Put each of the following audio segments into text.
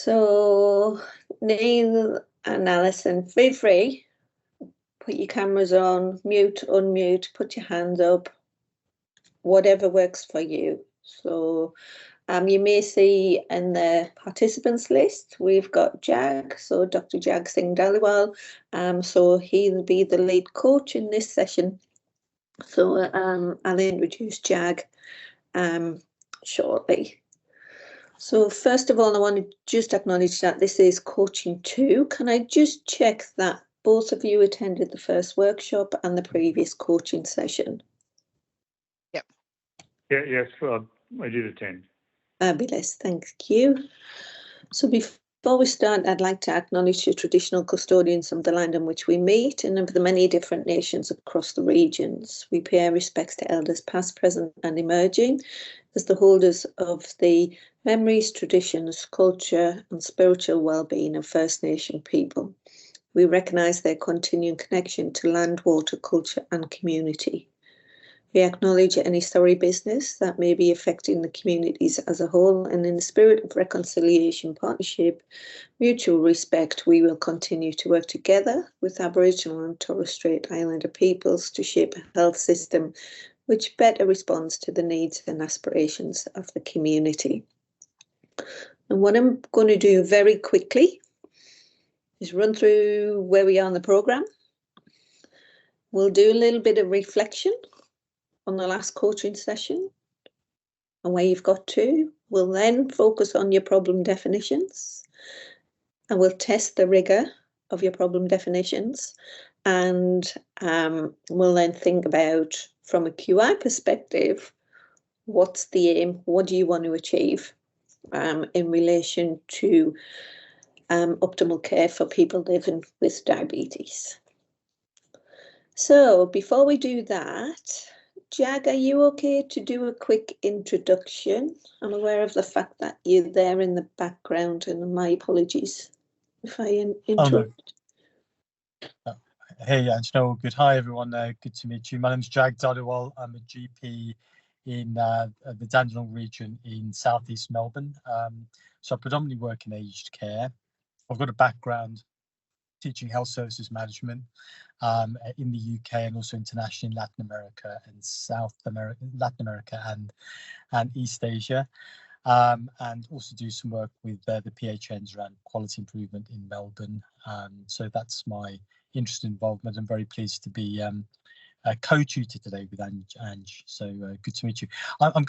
So Neil and Alison, feel free. Put your cameras on, mute, unmute, put your hands up, whatever works for you. So you may see in the participants list, we've got Jag, so Dr. Jag Singh Dhaliwal. So he'll be the lead coach in this session. So I'll introduce Jag shortly. So first of all, I want to just acknowledge that this is coaching 2. Can I just check that both of you attended the first workshop and the previous coaching session? Yep. Yeah, yes, I did attend. Fabulous, thank you. So before we start, I'd like to acknowledge the traditional custodians of the land on which we meet and of the many different nations across the regions. We pay our respects to elders past, present and emerging as the holders of the memories, traditions, culture and spiritual well-being of First Nation people. We recognise their continuing connection to land, water, culture and community. We acknowledge any sorry business that may be affecting the communities as a whole, and in the spirit of reconciliation, partnership, mutual respect, we will continue to work together with Aboriginal and Torres Strait Islander peoples to shape a health system which better responds to the needs and aspirations of the community. And what I'm going to do very quickly is run through where we are in the programme. We'll do a little bit of reflection on the last coaching session and where you've got to. We'll then focus on your problem definitions and we'll test the rigour of your problem definitions, and we'll then think about, from a QI perspective, what's the aim, what do you want to achieve in relation to optimal care for people living with diabetes. So before we do that, Jag, are you okay to do a quick introduction? I'm aware of the fact that you're there in the background, and my apologies if I interrupt. Oh, no. Hey, Angela, good. Hi, everyone. Good to meet you. My name's Jag Dhaliwal. I'm a GP in the Dandenong region in southeast Melbourne. So I predominantly work in aged care. I've got a background teaching health services management in the UK and also internationally in Latin America and Latin America and East Asia, and also do some work with the PHNs around quality improvement in Melbourne. So that's my interest and involvement. I'm very pleased to be co-tutor today with Ange. So good to meet you. I'm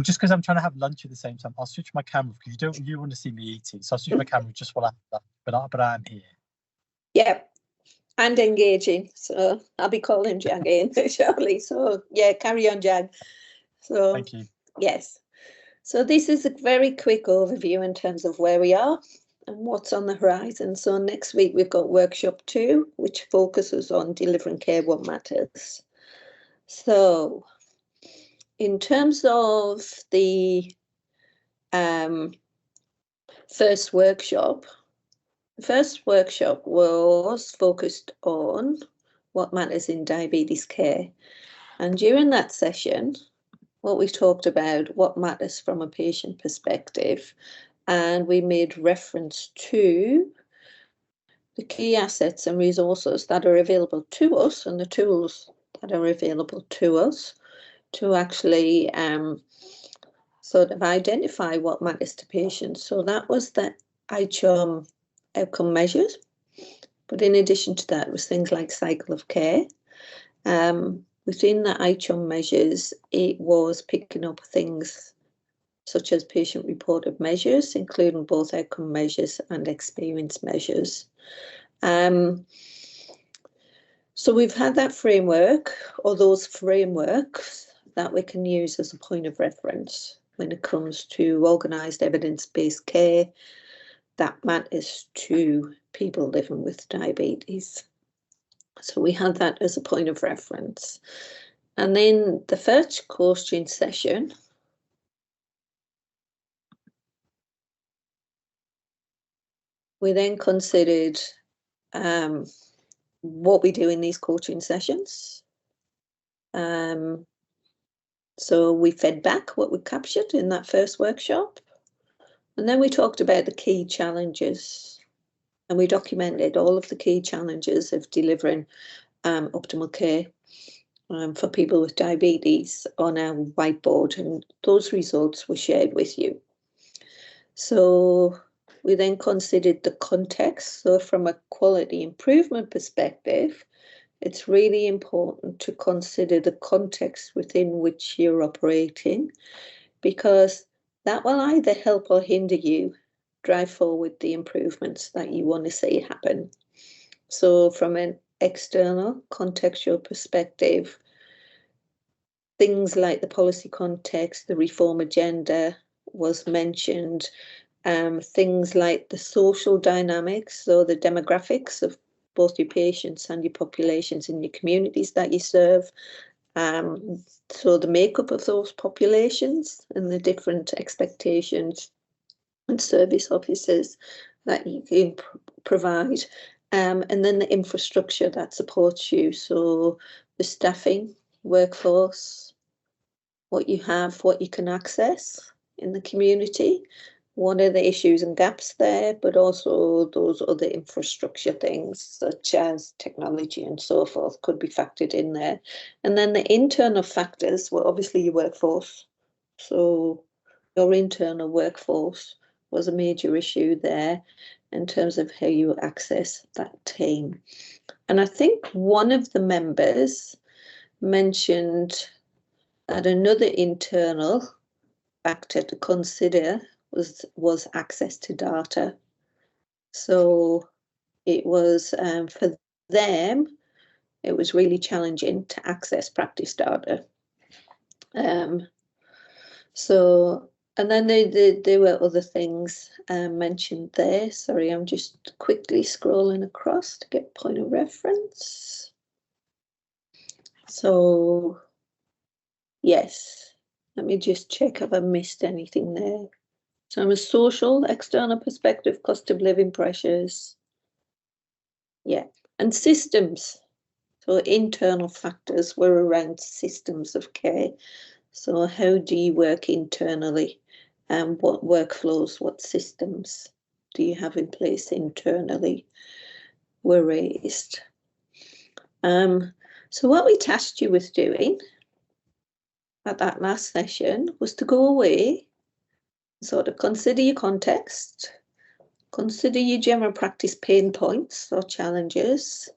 just, because I'm trying to have lunch at the same time, I'll switch my camera because you want to see me eating. So I'll switch my camera just while but I am here. Yeah, and engaging. So I'll be calling Jag in shortly. So yeah, carry on, Jag. So thank you. Yes. So this is a very quick overview in terms of where we are and what's on the horizon. So next week we've got workshop 2, which focuses on delivering care what matters. So in terms of the first workshop, the first workshop was focused on what matters in diabetes care. And during that session, what we talked about, what matters from a patient perspective, and we made reference to the key assets and resources that are available to us and the tools that are available to us to actually sort of identify what matters to patients. So that was the ICHOM outcome measures, but in addition to that, it was things like cycle of care. Within the ICHOM measures, it was picking up things such as patient-reported measures, including both outcome measures and experience measures. So we've had that framework, or those frameworks, that we can use as a point of reference when it comes to organised evidence-based care that matters to people living with diabetes. So we had that as a point of reference. And then the first coaching session we then considered what we do in these coaching sessions. So we fed back what we captured in that first workshop. And then we talked about the key challenges, and we documented all of the key challenges of delivering optimal care for people with diabetes on our whiteboard, and those results were shared with you. So we then considered the context. So from a quality improvement perspective, it's really important to consider the context within which you're operating, because that will either help or hinder you drive forward the improvements that you want to see happen. So from an external contextual perspective, things like the policy context, the reform agenda was mentioned, things like the social dynamics, so the demographics of both your patients and your populations in your communities that you serve. So the makeup of those populations and the different expectations and service officers that you can provide. And then the infrastructure that supports you. So the staffing, workforce, what you have, what you can access in the community, what are the issues and gaps there, but also those other infrastructure things such as technology and so forth could be factored in there. And then the internal factors were obviously your workforce. So your internal workforce was a major issue there in terms of how you access that team. And I think one of the members mentioned that another internal factor to consider was access to data. So it was for them, it was really challenging to access practice data. And then there were other things mentioned there. Sorry, I'm just quickly scrolling across to get point of reference. So yes, let me just check if I missed anything there. So from a social, external perspective, cost of living pressures. Yeah, and systems. So internal factors were around systems of care. So how do you work internally? And what workflows, what systems do you have in place internally were raised. So what we tasked you with doing at that last session was to go away, sort of consider your context, consider your general practice pain points or challenges,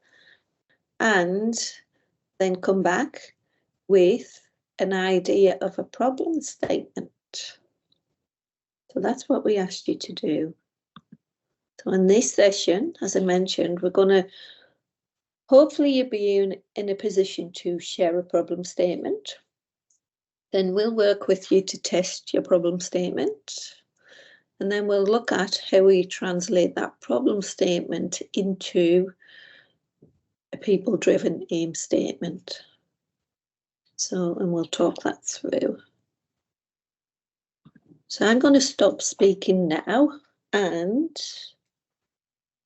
and then come back with an idea of a problem statement. So that's what we asked you to do. So in this session, as I mentioned, we're going to hopefully you'll be in a position to share a problem statement. Then we'll work with you to test your problem statement. And then we'll look at how we translate that problem statement into a people-driven aim statement. So, and we'll talk that through. So I'm going to stop speaking now, and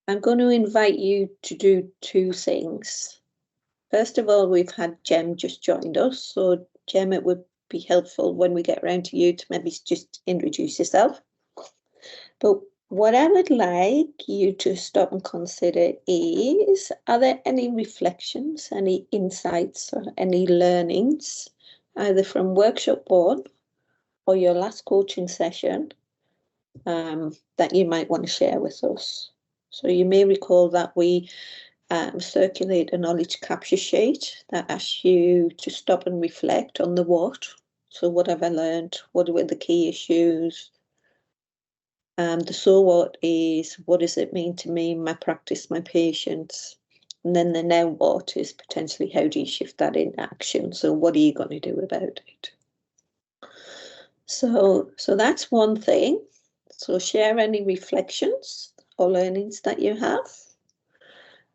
I'm going to invite you to do two things. First of all, we've had Jem just joined us. So Jem, it would be helpful when we get around to you to maybe just introduce yourself. But what I would like you to stop and consider is, are there any reflections, any insights, or any learnings, either from workshop 1 or your last coaching session, that you might want to share with us? So you may recall that we circulate a knowledge capture sheet that asks you to stop and reflect on the what. So what have I learned? What were the key issues? The so what is, what does it mean to me, my practice, my patients? And then the now what is potentially how do you shift that into action? So what are you going to do about it? So that's one thing. So share any reflections or learnings that you have.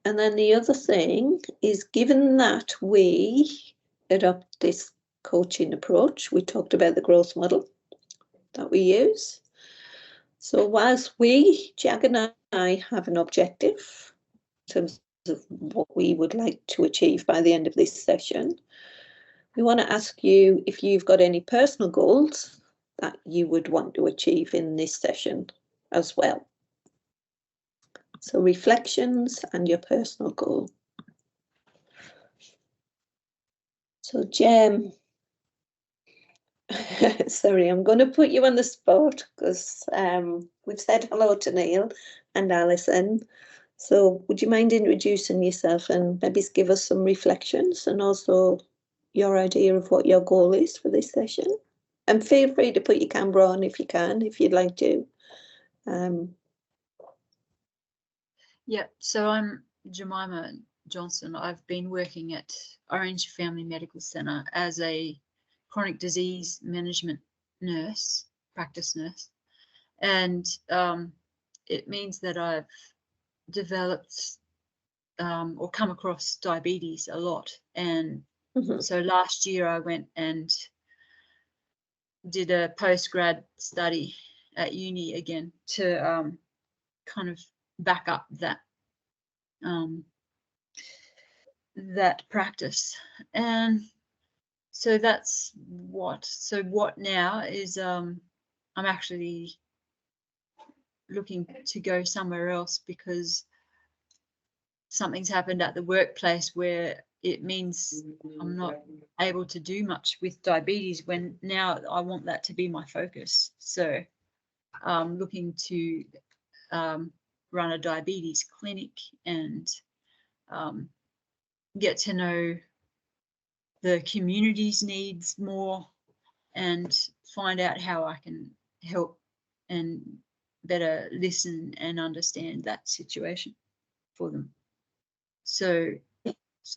And then the other thing is, given that we adopt this coaching approach, we talked about the growth model that we use. So whilst we, Jag and I, have an objective in terms of what we would like to achieve by the end of this session, we want to ask you if you've got any personal goals that you would want to achieve in this session as well. So reflections and your personal goal. So Jem, sorry, I'm going to put you on the spot because we've said hello to Neil and Alison. So would you mind introducing yourself and maybe give us some reflections and also your idea of what your goal is for this session? And feel free to put your camera on if you can, if you'd like to. Yeah, so I'm Jemima Johnson. I've been working at Orange Family Medical Centre as a chronic disease management nurse, practice nurse. And it means that I've developed or come across diabetes a lot. And so last year I went and did a postgrad study at uni again to kind of back up that that practice. And so that's what now is I'm actually looking to go somewhere else because something's happened at the workplace where it means I'm not able to do much with diabetes when now I want that to be my focus. So I'm looking to run a diabetes clinic and get to know the community's needs more and find out how I can help and better listen and understand that situation for them. So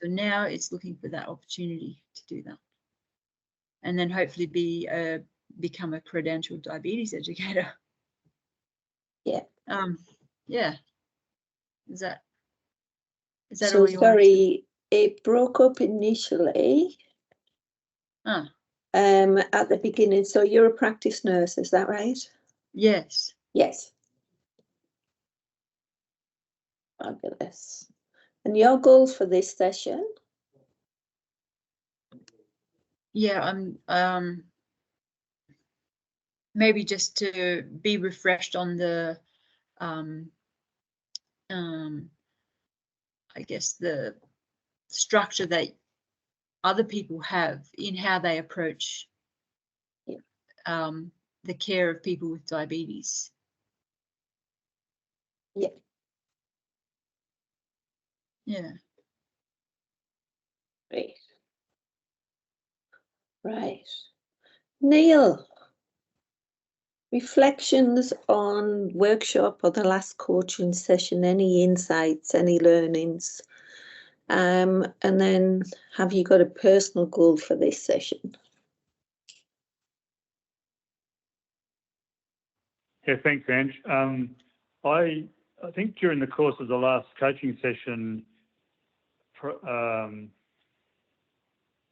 now it's looking for that opportunity to do that, and then hopefully become a credentialed diabetes educator. Yeah. Yeah. Is that so all you sorry, it broke up initially. Ah. At the beginning. So you're a practice nurse, is that right? Yes. Yes. Fabulous. And your goals for this session? Yeah, I'm maybe just to be refreshed on the I guess the structure that other people have in how they approach the care of people with diabetes. Yeah. Yeah. Great. Right. Neil, reflections on workshop or the last coaching session, any insights, any learnings? And then have you got a personal goal for this session? Yeah, thanks, Ange. I think during the course of the last coaching session,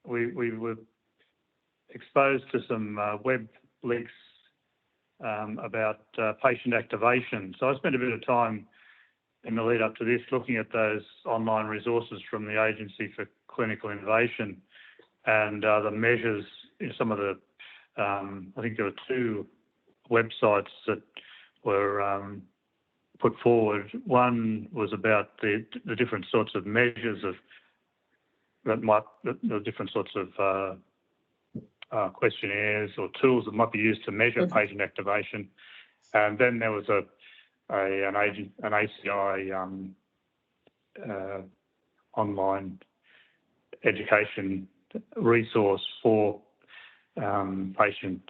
we were exposed to some web links about patient activation. So I spent a bit of time in the lead up to this looking at those online resources from the Agency for Clinical Innovation and the measures, some of the, I think there were two websites that were put forward. One was about the different sorts of measures of the different sorts of questionnaires or tools that might be used to measure patient activation, and then there was an ACI online education resource for patient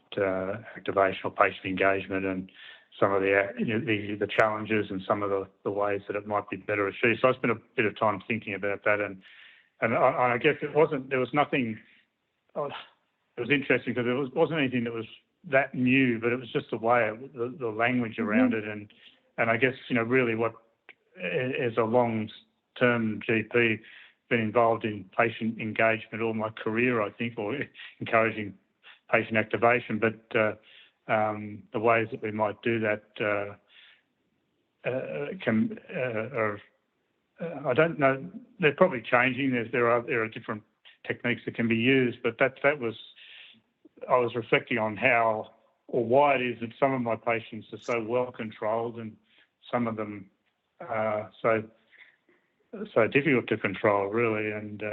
activation or patient engagement and some of the challenges and some of the ways that it might be better achieved. So I spent a bit of time thinking about that, and I guess there was nothing. It was interesting because it wasn't anything that was that new, but it was just the way the language around it, and I guess really what as a long-term GP been involved in patient engagement all my career, I think, or encouraging patient activation, but the ways that we might do that I don't know. They're probably changing. There are different techniques that can be used, but that was I was reflecting on how or why it is that some of my patients are so well controlled and some of them are so difficult to control, really. And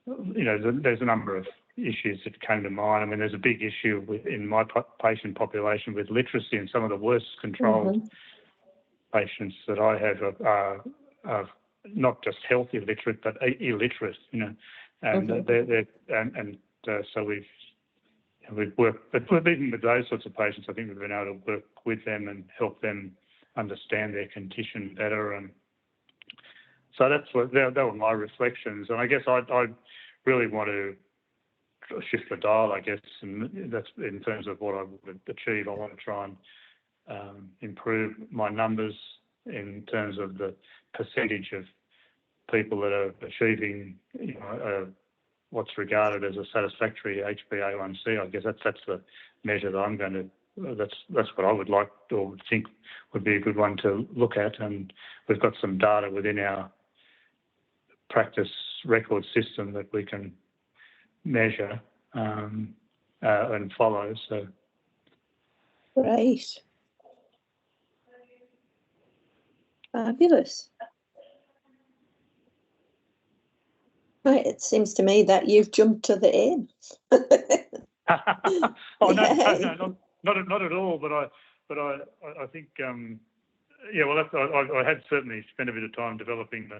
there's a number of issues that came to mind. I mean, there's a big issue in my patient population with literacy, and some of the worst controlled patients that I have are not just healthy illiterate, but illiterate. And so we've worked, but even with those sorts of patients, I think we've been able to work with them and help them understand their condition better. And so that were my reflections. And I guess I really want to shift the dial, I guess, and that's in terms of what I would achieve. I want to try and improve my numbers in terms of the percentage of people that are achieving, what's regarded as a satisfactory HbA1c. I guess that's the measure that I'm going to. That's what I would like or think would be a good one to look at. And we've got some data within our practice record system that we can measure and follow. So, Great. Fabulous. Right, it seems to me that you've jumped to the aim. Oh no, not at all. But I think I had certainly spent a bit of time developing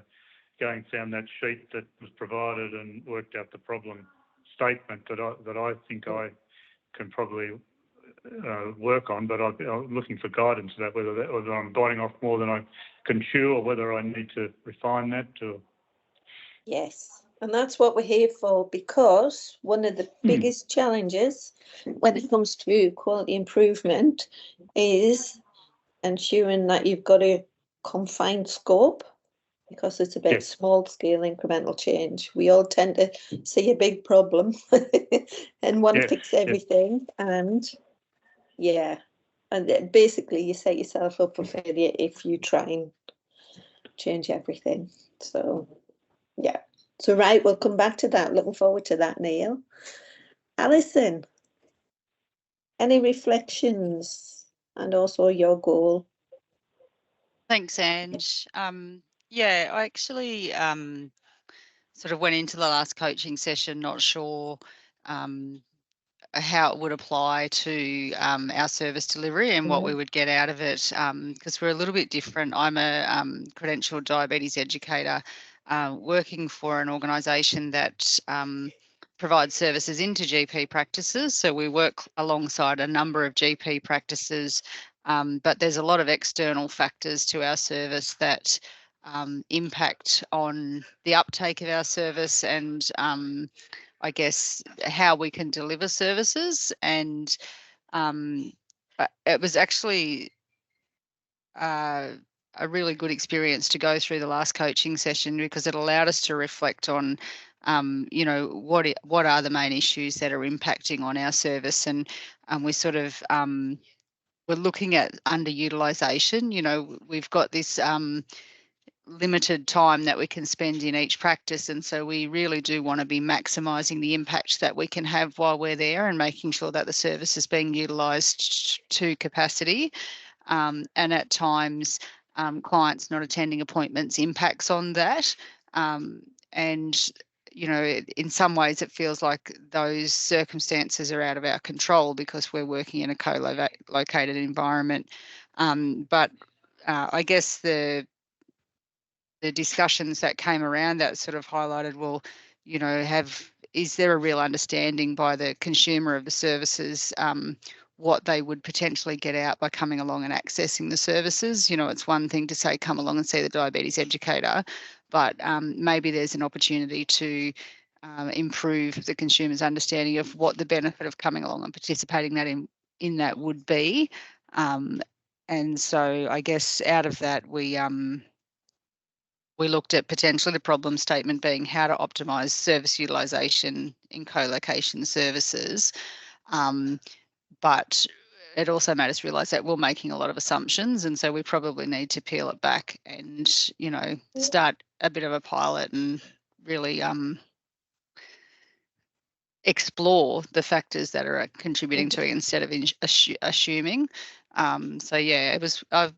going down that sheet that was provided and worked out the problem statement that I think I can probably work on. But I'm looking for guidance to that, whether I'm biting off more than I can chew, or whether I need to refine that. Yes, and that's what we're here for, because one of the biggest challenges when it comes to quality improvement is ensuring that you've got a confined scope, because it's about small scale incremental change. We all tend to see a big problem and want to fix everything. And basically you set yourself up for failure if you try and change everything. So right, we'll come back to that. Looking forward to that, Neil. Alison, any reflections and also your goal? Thanks, Ange. I actually sort of went into the last coaching session not sure how it would apply to our service delivery and what we would get out of it, because we're a little bit different. I'm a credentialed diabetes educator working for an organisation that provides services into GP practices. So we work alongside a number of GP practices, but there's a lot of external factors to our service that impact on the uptake of our service and I guess how we can deliver services. And it was actually a really good experience to go through the last coaching session, because it allowed us to reflect on what are the main issues that are impacting on our service. And we sort of we're looking at underutilization. We've got this limited time that we can spend in each practice, and so we really do want to be maximising the impact that we can have while we're there and making sure that the service is being utilised to capacity. And at times clients not attending appointments impacts on that, and in some ways it feels like those circumstances are out of our control because we're working in a co-located environment. But I guess the discussions that came around that sort of highlighted, is there a real understanding by the consumer of the services, what they would potentially get out by coming along and accessing the services? It's one thing to say, come along and see the diabetes educator, but maybe there's an opportunity to improve the consumer's understanding of what the benefit of coming along and participating in that would be. And so I guess out of that, we looked at potentially the problem statement being how to optimise service utilisation in co-location services. But it also made us realise that we're making a lot of assumptions, and so we probably need to peel it back and, start a bit of a pilot and really explore the factors that are contributing to it instead of assuming. So yeah, I've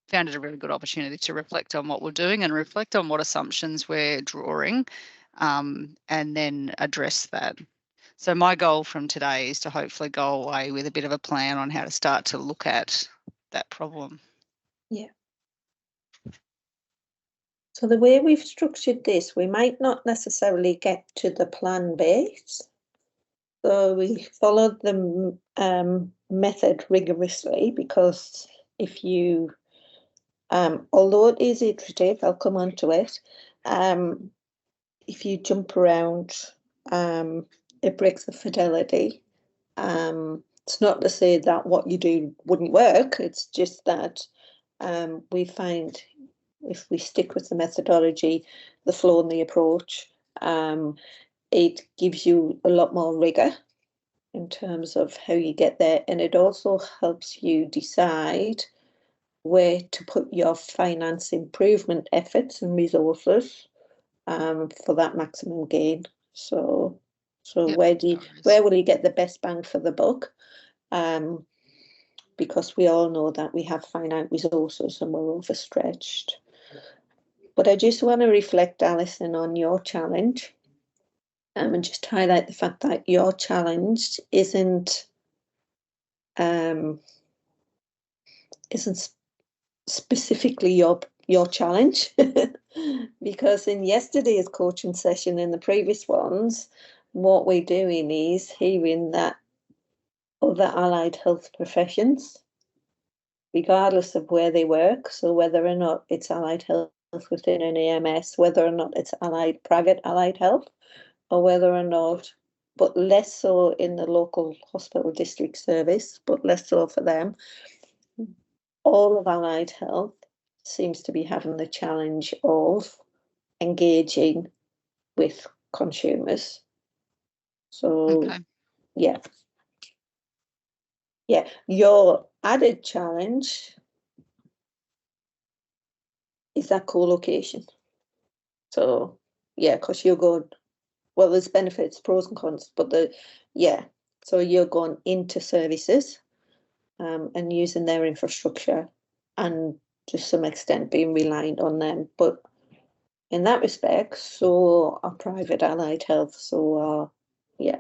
found it a really good opportunity to reflect on what we're doing and reflect on what assumptions we're drawing, and then address that. So my goal from today is to hopefully go away with a bit of a plan on how to start to look at that problem. Yeah. So the way we've structured this, we might not necessarily get to the plan base. So we followed the method rigorously, because if you, although it is iterative, I'll come on to it, if you jump around, it breaks the fidelity. It's not to say that what you do wouldn't work, it's just that we find if we stick with the methodology, the flow and the approach, it gives you a lot more rigour in terms of how you get there, and it also helps you decide where to put your finance improvement efforts and resources for that maximum gain. So Yep, where will you get the best bang for the buck? Because we all know that we have finite resources and we're overstretched. But I just want to reflect, Alison, on your challenge, and just highlight the fact that your challenge isn't specifically your challenge, because in yesterday's coaching session and the previous ones, what we're doing is hearing that other allied health professions, regardless of where they work, so whether or not it's allied health within an AMS, whether or not it's private allied health, or whether or not, but less so in the local hospital district service, but less so for them, all of allied health seems to be having the challenge of engaging with consumers. So, okay. yeah. Your added challenge is that co-location. So, yeah, because you're going, well, there's benefits, pros and cons, but so you're going into services and using their infrastructure, and to some extent being reliant on them. But in that respect, so are private allied health, so are, yeah.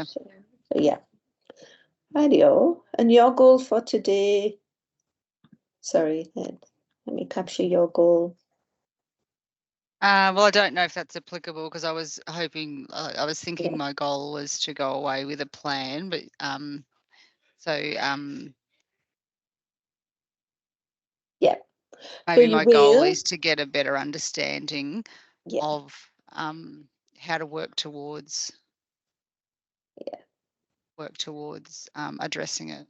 So, yeah. Radio. And your goal for today, sorry, let me capture your goal. Well, I don't know if that's applicable, because I was hoping, I was thinking my goal was to go away with a plan, but yeah. Maybe So my goal is to get a better understanding of how to work towards addressing it.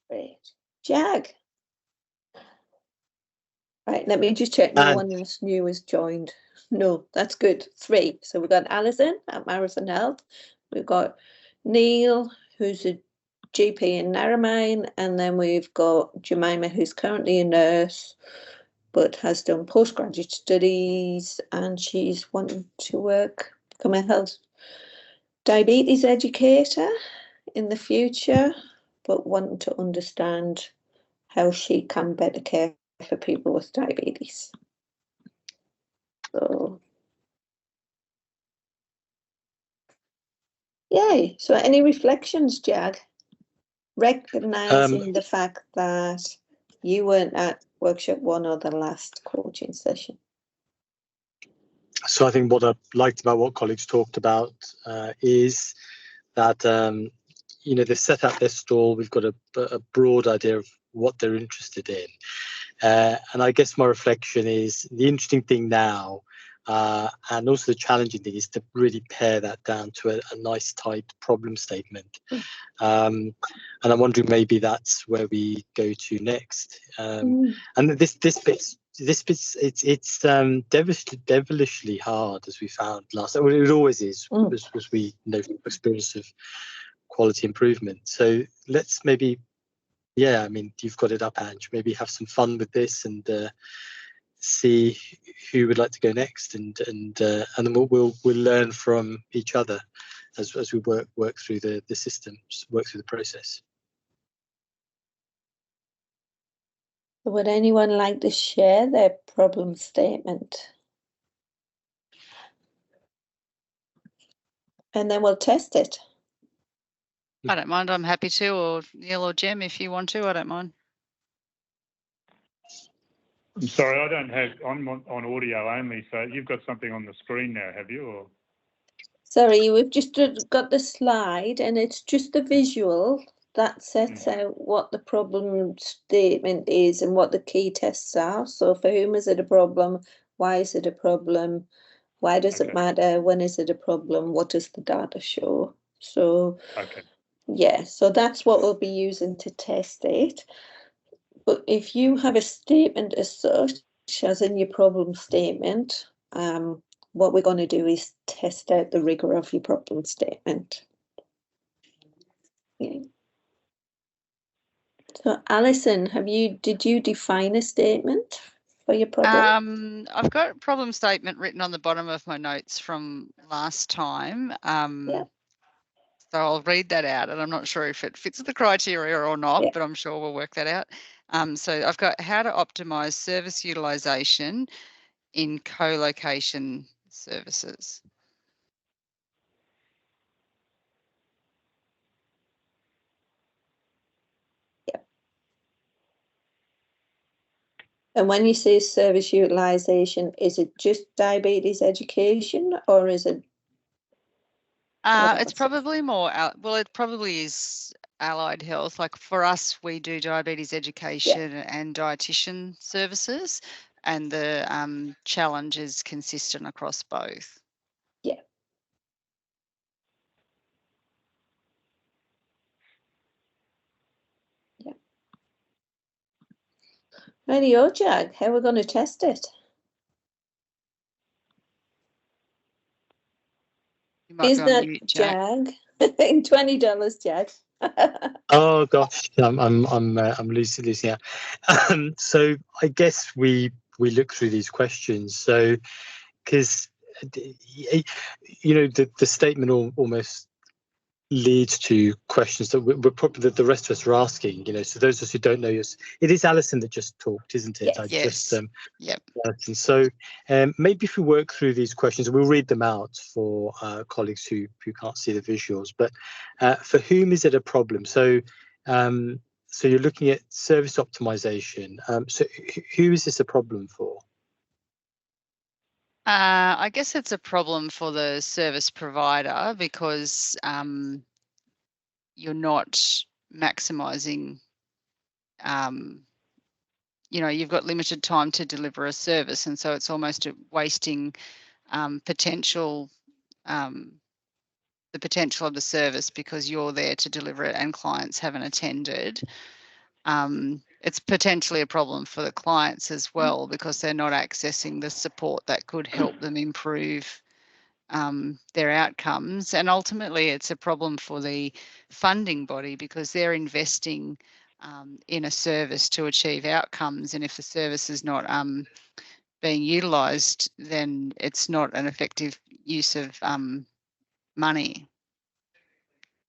Great. Jag. Right, let me just check no one else new has joined. No, that's good. 3. So we've got Alison at Marathon Health. We've got Neil, who's a GP in Narromine, and then we've got Jemima, who's currently a nurse but has done postgraduate studies, and she's wanting to become a health diabetes educator in the future, but wanting to understand how she can better care for people with diabetes. So, yay. So any reflections, Jag? Recognising the fact that you weren't at workshop 1 or the last coaching session. So I think what I liked about what colleagues talked about is that, they've set out their stall. We've got a broad idea of what they're interested in. And I guess my reflection is the interesting thing now, and also the challenging thing, is to really pare that down to a nice tight problem statement. And I'm wondering, maybe that's where we go to next. And this bit's it's devilishly hard, as we found last. Well, it always is, as we know from experience of quality improvement. So let's maybe, you've got it up, Ange. Maybe have some fun with this and see who would like to go next, and then we'll learn from each other as we work through the systems, work through the process. Would anyone like to share their problem statement? And then we'll test it. I don't mind. I'm happy to, or Neil or Jem, if you want to. I don't mind. I'm sorry, I don't have, I'm on audio only, so you've got something on the screen now, have you? Or? Sorry, we've just got the slide, and it's just a visual that sets out what the problem statement is and what the key tests are. So for whom is it a problem? Why is it a problem? Why does it matter? When is it a problem? What does the data show? So, yeah, so that's what we'll be using to test it. But if you have a statement as such, as in your problem statement, what we're going to do is test out the rigor of your problem statement. Yeah. So, Alison, did you define a statement for your problem? I've got a problem statement written on the bottom of my notes from last time. Yeah. So I'll read that out, and I'm not sure if it fits the criteria or not, Yeah. but I'm sure we'll work that out. So I've got how to optimize service utilization in co-location services. And when you say service utilization, is it just diabetes education, or is it? It's probably more, well, it probably is allied health. Like for us, we do diabetes education and dietitian services, and the challenge is consistent across both. Yeah. Yeah. Radio Jag, how are we going to test it? Is that mute, Jag? In $20, Jag. Oh gosh, I'm losing out. So I guess we look through these questions. So because you know the statement almost leads to questions that we're probably that the rest of us are asking. You know, so those of us who don't know, it is Alison that just talked, isn't it? Yes. Yep. And so maybe if we work through these questions, we'll read them out for colleagues who can't see the visuals. But for whom is it a problem? So so you're looking at service optimization. So who is this a problem for? I guess it's a problem for the service provider because you're not maximizing, you know, you've got limited time to deliver a service, and so it's almost wasting potential, the potential of the service because you're there to deliver it and clients haven't attended. It's potentially a problem for the clients as well because they're not accessing the support that could help them improve their outcomes. And ultimately, it's a problem for the funding body because they're investing in a service to achieve outcomes. And if the service is not being utilised, then it's not an effective use of money.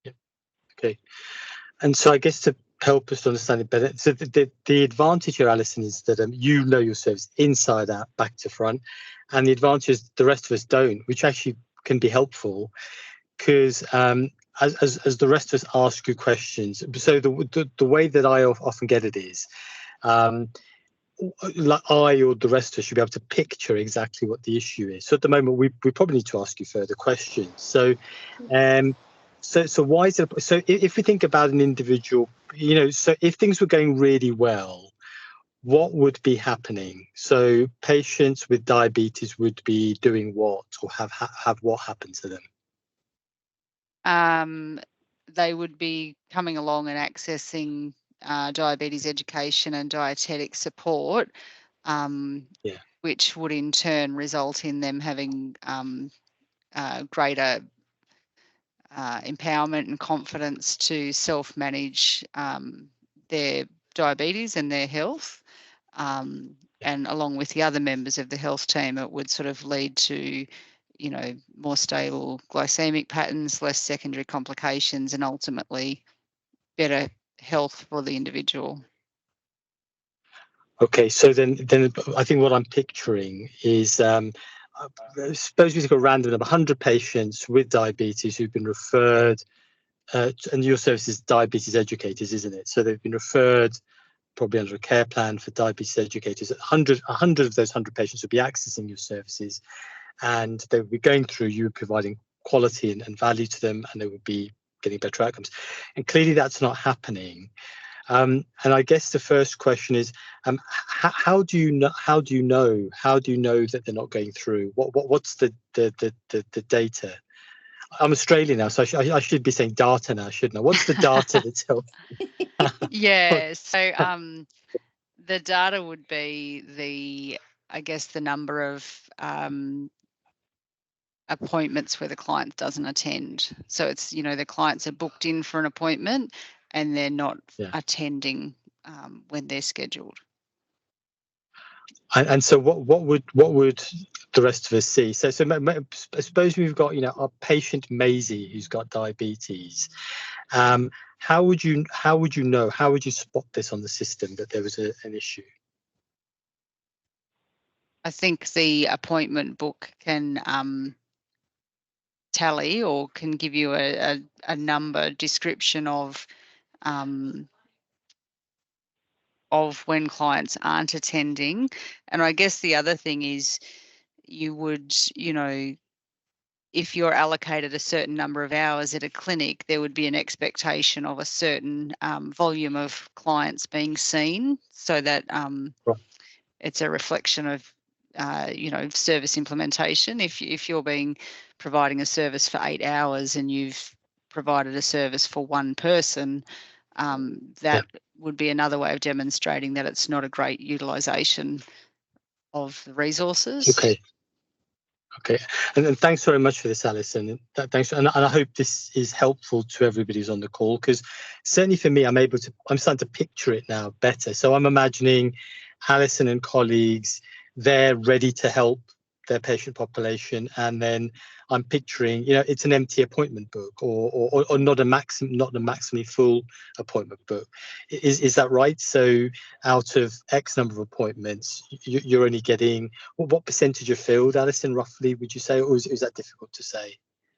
Yep. Okay. And so I guess to help us to understand it better, so the advantage here, Alison, is that you know your service inside out, back to front, and the advantage is the rest of us don't, which actually can be helpful because as the rest of us ask you questions. So the way that I often get it is like I or the rest of us should be able to picture exactly what the issue is. So at the moment we probably need to ask you further questions. So so why is it, so if we think about an individual, you know, so if things were going really well, what would be happening? So patients with diabetes would be doing what, or have what happen to them? They would be coming along and accessing diabetes education and dietetic support, which would in turn result in them having greater empowerment and confidence to self-manage their diabetes and their health. and along with the other members of the health team, it would sort of lead to, you know, more stable glycemic patterns, less secondary complications, and ultimately better health for the individual. Okay, so then I think what I'm picturing is, suppose we've got a random number, 100 patients with diabetes who've been referred, and your service is diabetes educators, isn't it? So they've been referred probably under a care plan for diabetes educators. 100 of those 100 patients would be accessing your services, and they would be going through you providing quality and value to them, and they would be getting better outcomes. And clearly that's not happening. And I guess the first question is, how do you know that they're not going through? What's the data? I'm Australian now, so I should be saying data now, shouldn't I? What's the data that tells? Yeah, so the data would be I guess the number of appointments where the client doesn't attend. So it's, you know, the clients are booked in for an appointment and they're not attending when they're scheduled. And so what would the rest of us see? So I suppose we've got, you know, our patient Maisie who's got diabetes. How would you know? How would you spot this on the system that there was an issue? I think the appointment book can tally or can give you a number description of when clients aren't attending. And I guess the other thing is you would, you know, if you're allocated a certain number of hours at a clinic, there would be an expectation of a certain volume of clients being seen, so that it's a reflection of, you know, service implementation. If you're providing a service for 8 hours and you've provided a service for one person, that would be another way of demonstrating that it's not a great utilisation of the resources. Okay, and thanks very much for this, Alison. Thanks, and I hope this is helpful to everybody who's on the call, because certainly for me, I'm starting to picture it now better. So I'm imagining Alison and colleagues, they're ready to help their patient population, and then I'm picturing, you know, it's an empty appointment book, or not a maximally full appointment book. Is that right? So out of X number of appointments, you're only getting, what percentage are filled, Alison, roughly, would you say, or is that difficult to say?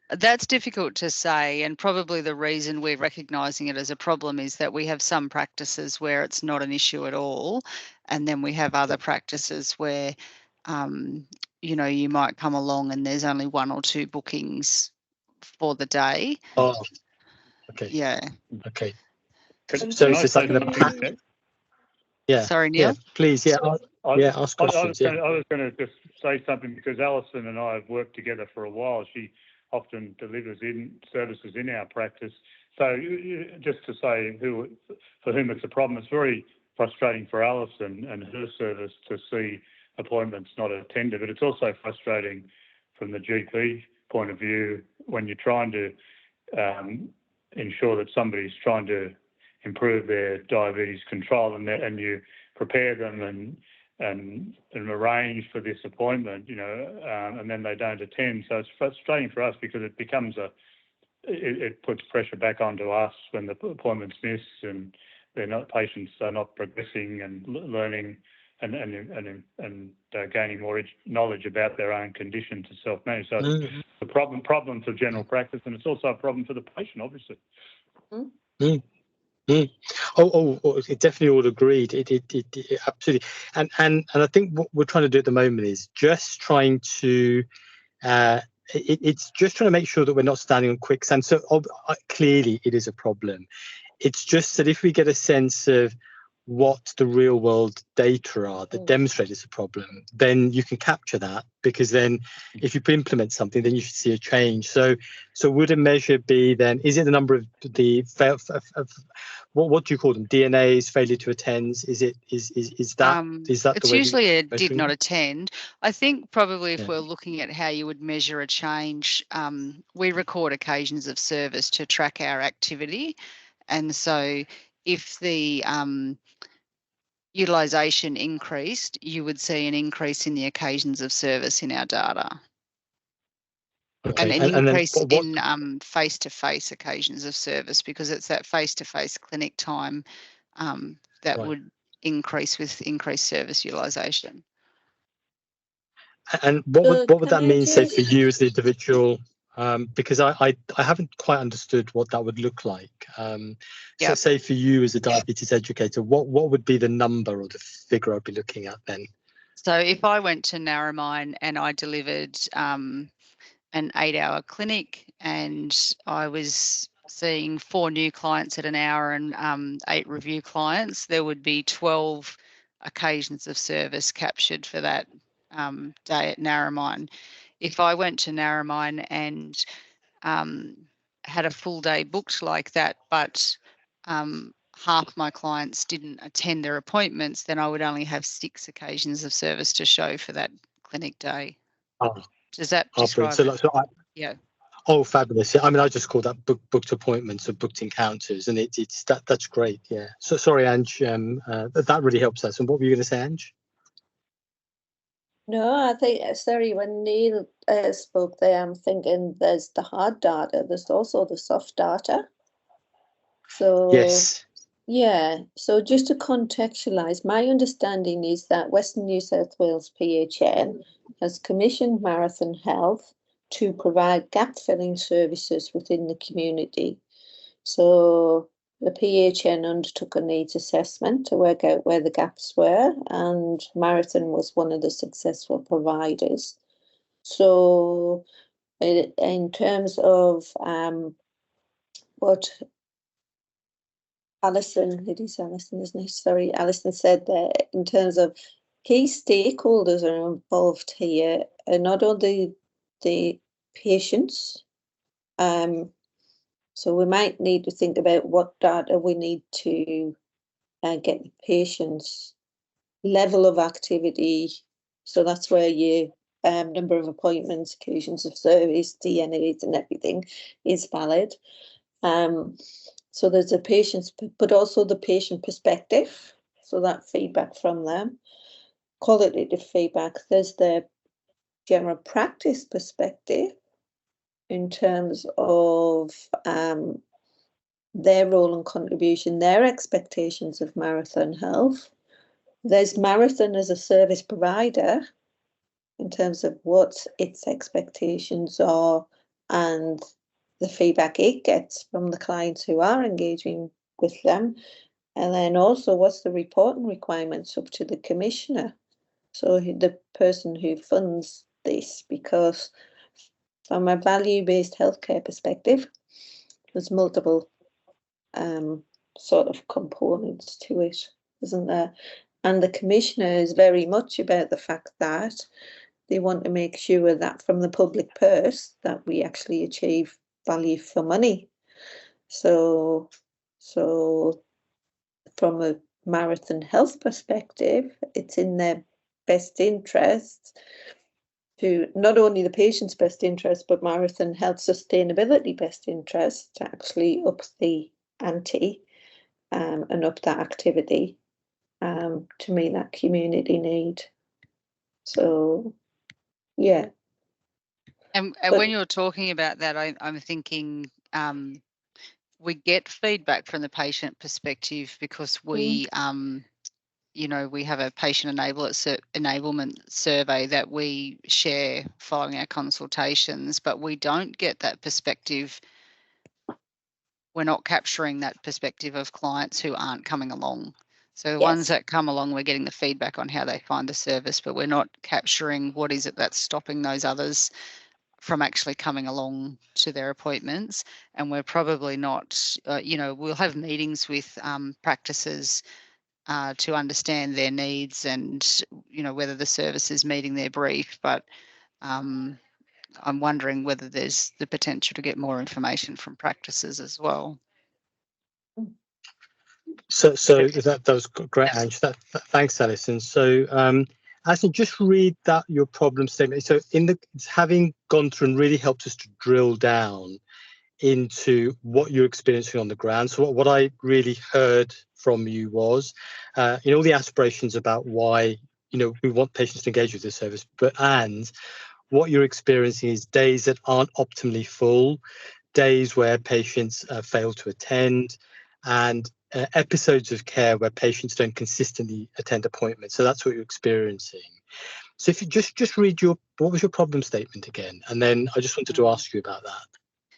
That's difficult to say, and probably the reason we're recognising it as a problem is that we have some practices where it's not an issue at all, and then we have other practices where, you know, you might come along and there's only 1 or 2 bookings for the day. Oh, okay. Yeah. Okay. So it's just like an pack. Yeah. Sorry, Neil. Yeah, please. Yeah. Ask questions. I was going to just say something, because Alison and I have worked together for a while. She often delivers in services in our practice. So just to say for whom it's a problem, it's very frustrating for Alison and her service to see appointments not attended, but it's also frustrating from the GP point of view when you're trying to ensure that somebody's trying to improve their diabetes control, and you prepare them and arrange for this appointment, you know, and then they don't attend. So it's frustrating for us, because it becomes it puts pressure back onto us when the appointments miss and patients are not progressing and learning and gaining more knowledge about their own condition to self-manage. So it's a problem for general practice, and it's also a problem for the patient, obviously. It definitely all agreed. It absolutely, and I think what we're trying to do at the moment is just trying to it's just trying to make sure that we're not standing on quicksand. So clearly it is a problem. It's just that if we get a sense of what the real world data are that demonstrate it's a problem, then you can capture that, because then if you implement something, then you should see a change. So would a measure be then, is it the number of what do you call them, DNAs, failure to attend? Is that it's the way usually a did measuring not it? attend. I think probably if we're looking at how you would measure a change, we record occasions of service to track our activity, and so if the utilisation increased, you would see an increase in the occasions of service in our data. Okay. And an increase then in face-to-face occasions of service, because it's that face-to-face clinic time that Right. would increase with increased service utilisation. And what would that can I mean, say, for just- you as the individual? Because I haven't quite understood what that would look like. So Yep. say for you as a diabetes educator, what would be the number or the figure I'd be looking at then? So if I went to Narromine and I delivered an 8-hour clinic and I was seeing 4 new clients at an hour and 8 review clients, there would be 12 occasions of service captured for that day at Narromine. If I went to Narromine and had a full day booked like that, but half my clients didn't attend their appointments, then I would only have 6 occasions of service to show for that clinic day. Oh. Does that Brilliant. describe it? Yeah. Oh, fabulous! Yeah, I mean, I just call that booked appointments or booked encounters, and that's great. Yeah. So sorry, Ange. That really helps us. And what were you going to say, Ange? No, I think, sorry, when Neil spoke there, I'm thinking there's the hard data, there's also the soft data. So Yes. yeah, so just to contextualise, my understanding is that Western New South Wales PHN has commissioned Marathon Health to provide gap-filling services within the community. So the PHN undertook a needs assessment to work out where the gaps were, and Marathon was one of the successful providers. So in terms of what Alison, it is Alison, isn't it? Sorry, Alison said that in terms of key stakeholders are involved here, not only the patients. So we might need to think about what data we need to get the patients' level of activity. So that's where your number of appointments, occasions of service, DNAs and everything is valid. So there's a patient's, but also the patient perspective. So that feedback from them, qualitative feedback. There's the general practice perspective in terms of their role and contribution, their expectations of Marathon Health. There's Marathon as a service provider in terms of what its expectations are and the feedback it gets from the clients who are engaging with them. And then also what's the reporting requirements up to the commissioner, so the person who funds this, because from a value-based healthcare perspective, there's multiple sort of components to it, isn't there? And the commissioner is very much about the fact that they want to make sure that from the public purse that we actually achieve value for money. So from a Marathon Health perspective, it's in their best interest to not only the patient's best interest, but Marathon Health sustainability best interest to actually up the ante and up that activity to meet that community need. So, yeah. And when you're talking about that, I'm thinking we get feedback from the patient perspective because we, you know, we have a patient enablement survey that we share following our consultations, but we don't get that perspective. We're not capturing that perspective of clients who aren't coming along. So the ones that come along, we're getting the feedback on how they find the service, but we're not capturing what is it that's stopping those others from actually coming along to their appointments. And we're probably not, you know, we'll have meetings with practices to understand their needs and, you know, whether the service is meeting their brief. But I'm wondering whether there's the potential to get more information from practices as well. So that was great, Ange. Thanks, Alison. So, Alison, just read that your problem statement. So, having gone through and really helped us to drill down into what you're experiencing on the ground. So what I really heard from you was, all the aspirations about why, we want patients to engage with the service, and what you're experiencing is days that aren't optimally full, days where patients fail to attend, and episodes of care where patients don't consistently attend appointments. So that's what you're experiencing. So if you just read what was your problem statement again? And then I just wanted to ask you about that.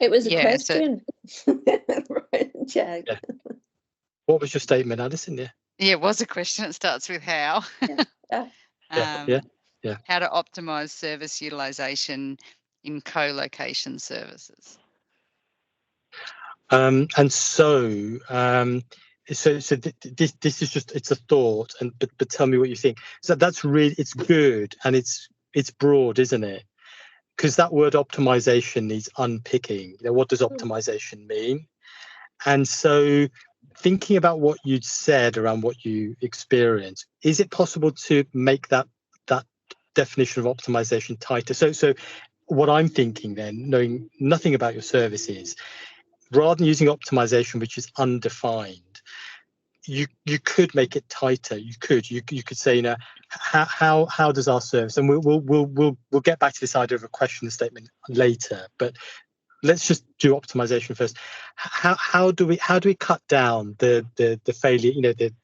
It was a Yeah, question. Right, Jag. Yeah. What was your statement, Alison? Yeah. Yeah, it was a question. It starts with how. Yeah. Yeah. How to optimize service utilization in co-location services. And so this is just, it's a thought, but tell me what you think. So that's really, it's good, and it's broad, isn't it? Because that word optimization needs unpicking. What does optimization mean? And so thinking about what you'd said around what you experience, is it possible to make that definition of optimization tighter? So what I'm thinking then, knowing nothing about your services, rather than using optimization, which is undefined, you could make it tighter. You could say, how does our service, and we'll get back to this idea of a question and statement later, but let's just do optimization first. How do we cut down the failure, the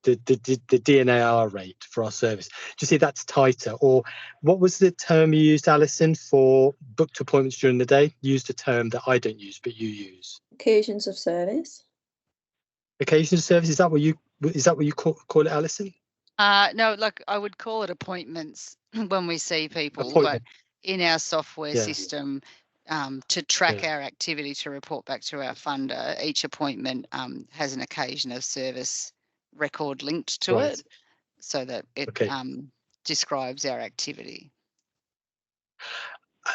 DNAR rate for our service? Do you see that's tighter? Or what was the term you used, Alison, for booked appointments during the day? You used a term that I don't use, but you use. Occasions of service. Occasions of service. Is that what you call it, Alison? No, like I would call it appointments when we see people, but in our software system, to track our activity, to report back to our funder, each appointment has an occasion of service record linked to it, so that it describes our activity.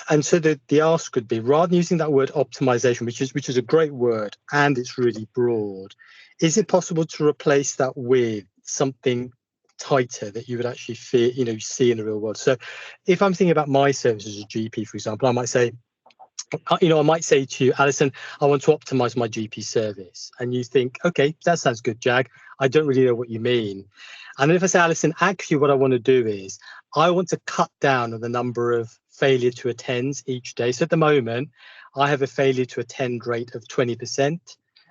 And so the ask could be, rather than using that word optimization, which is a great word and it's really broad, is it possible to replace that with something tighter that you would actually see in the real world? So if I'm thinking about my service as a GP, for example, I might say to you, Alison, I want to optimize my GP service. And you think, okay, that sounds good, Jag. I don't really know what you mean. And then if I say, Alison, actually what I want to do is I want to cut down on the number of failure to attend each day. So at the moment, I have a failure to attend rate of 20%,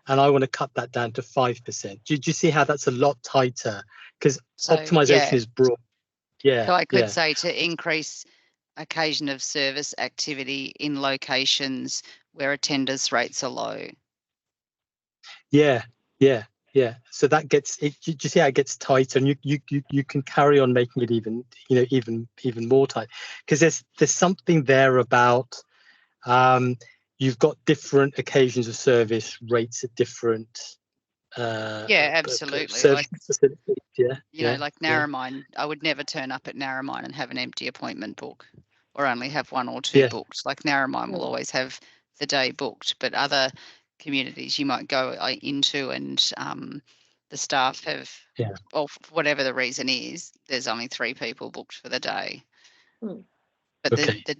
and I want to cut that down to 5%. Do you see how that's a lot tighter? Because optimization is broad. Yeah. So I could say to increase occasion of service activity in locations where attendance rates are low. Yeah. So that gets it. Do you see how it gets tighter, and you can carry on making it even more tight, because there's something there about you've got different occasions of service rates at different absolutely. Like like Narromine, I would never turn up at Narromine and have an empty appointment book, or only have one or two booked. Like Narromine will always have the day booked, but other communities you might go into and the staff have, or for whatever the reason is, there's only 3 people booked for the day. But the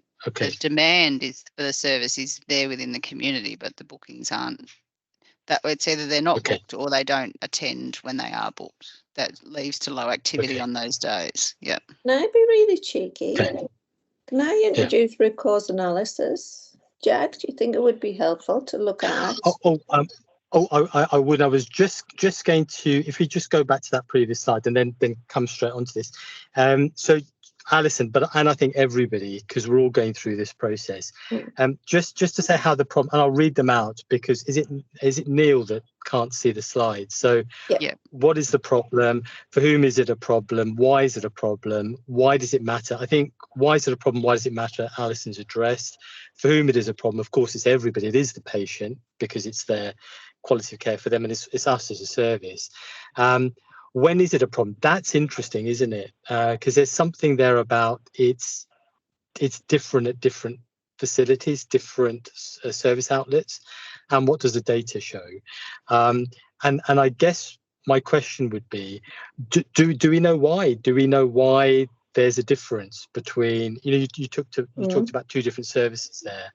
demand is for the service is there within the community, but the bookings aren't. That it's either they're not booked or they don't attend when they are booked. That leaves to low activity on those days. Yeah. Can I be really cheeky? Can I introduce root cause analysis? Jag, do you think it would be helpful to look at? I would. I was just going to, if we just go back to that previous slide and then come straight onto this. So Alison, and I think everybody, because we're all going through this process. Just to say how the problem, and I'll read them out, because is it Neil that can't see the slides? So what is the problem? For whom is it a problem? Why is it a problem? Why does it matter? I think why is it a problem? Why does it matter? Alison's addressed. For whom it is a problem, of course, it's everybody. It is the patient, because it's their quality of care for them, and it's us as a service. When is it a problem? That's interesting, isn't it? Because there's something there about it's different at different facilities, different service outlets, and what does the data show? And I guess my question would be, do we know why? Do we know why there's a difference between, you talked about 2 different services there.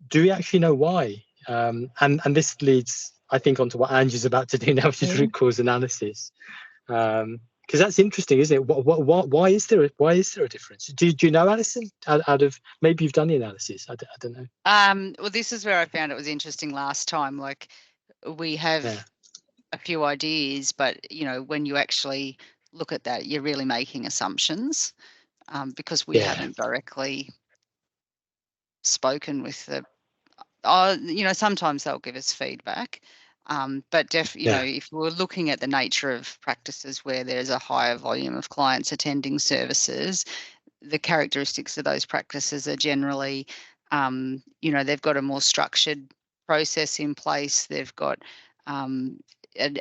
do we actually know why? And this leads, I think, onto what Angie's about to do now, which is root cause analysis. Because that's interesting, isn't it? Why is there a difference? Do you know, Alison? Out of, maybe you've done the analysis. I don't know. Well, this is where I found it was interesting last time. Like, we have a few ideas, but when you actually look at that, you're really making assumptions, because we haven't directly spoken with the. Sometimes they'll give us feedback, but if we're looking at the nature of practices where there's a higher volume of clients attending services, the characteristics of those practices are generally, they've got a more structured process in place. They've got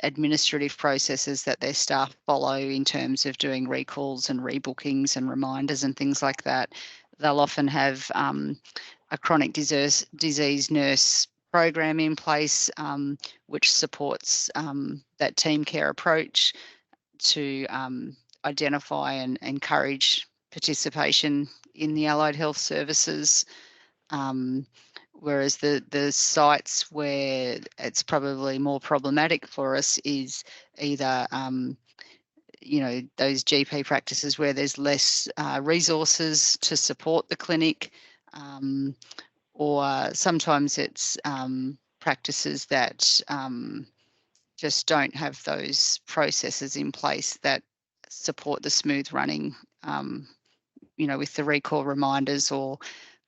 administrative processes that their staff follow in terms of doing recalls and rebookings and reminders and things like that. They'll often have a chronic disease nurse program in place, which supports that team care approach to identify and encourage participation in the allied health services. Whereas the sites where it's probably more problematic for us is either those GP practices where there's less resources to support the clinic, or sometimes it's practices that just don't have those processes in place that support the smooth running, with the recall reminders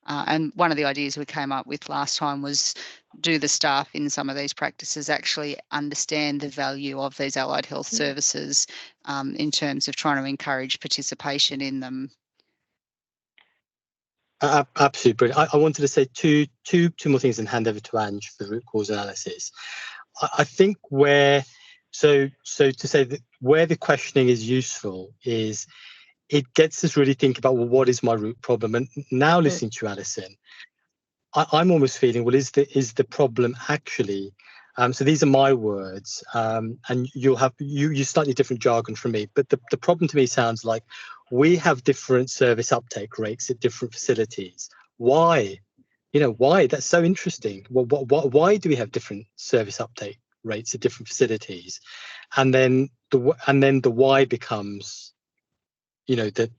and one of the ideas we came up with last time was, do the staff in some of these practices actually understand the value of these allied health services in terms of trying to encourage participation in them? Absolutely brilliant. I wanted to say two more things and hand over to Ange for root cause analysis. I think so to say that where the questioning is useful is it gets us really thinking about, well, what is my root problem? And now listening to Alison, I'm almost feeling, well, is the problem actually, so these are my words, and you'll have you slightly different jargon from me, but the problem to me sounds like we have different service uptake rates at different facilities. Why? Why? That's so interesting. Well, why do we have different service uptake rates at different facilities? And then the why becomes, the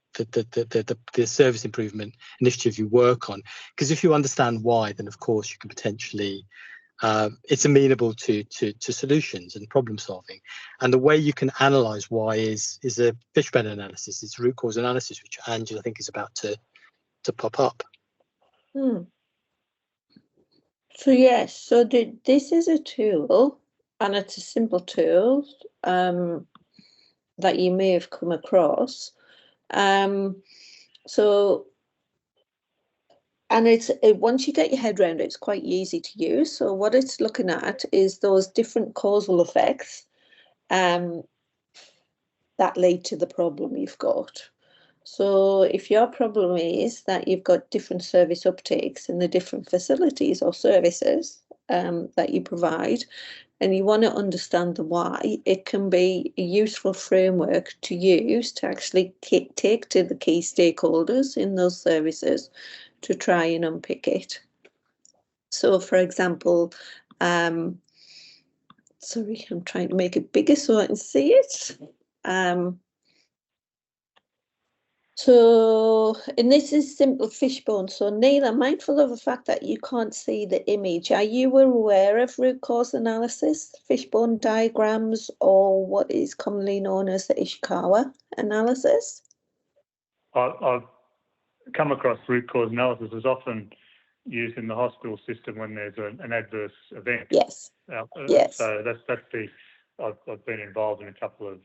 service improvement initiative you work on. Because if you understand why, then of course you can potentially, it's amenable to solutions and problem solving. And the way you can analyze why is a fishbone analysis. It's root cause analysis, which Angela, I think, is about to pop up. So yes, so this is a tool, and it's a simple tool that you may have come across. And once you get your head around it, it's quite easy to use. So what it's looking at is those different causal effects that lead to the problem you've got. So if your problem is that you've got different service uptakes in the different facilities or services that you provide, and you want to understand the why, it can be a useful framework to use to actually take to the key stakeholders in those services to try and unpick it. So, for example, sorry, I'm trying to make it bigger so I can see it. And this is simple fishbone. So Neil, I'm mindful of the fact that you can't see the image. Are you aware of root cause analysis, fishbone diagrams, or what is commonly known as the Ishikawa analysis? I've come across root cause analysis as often used in the hospital system when there's an adverse event. Yes. Yes. So that's I've been involved in a couple of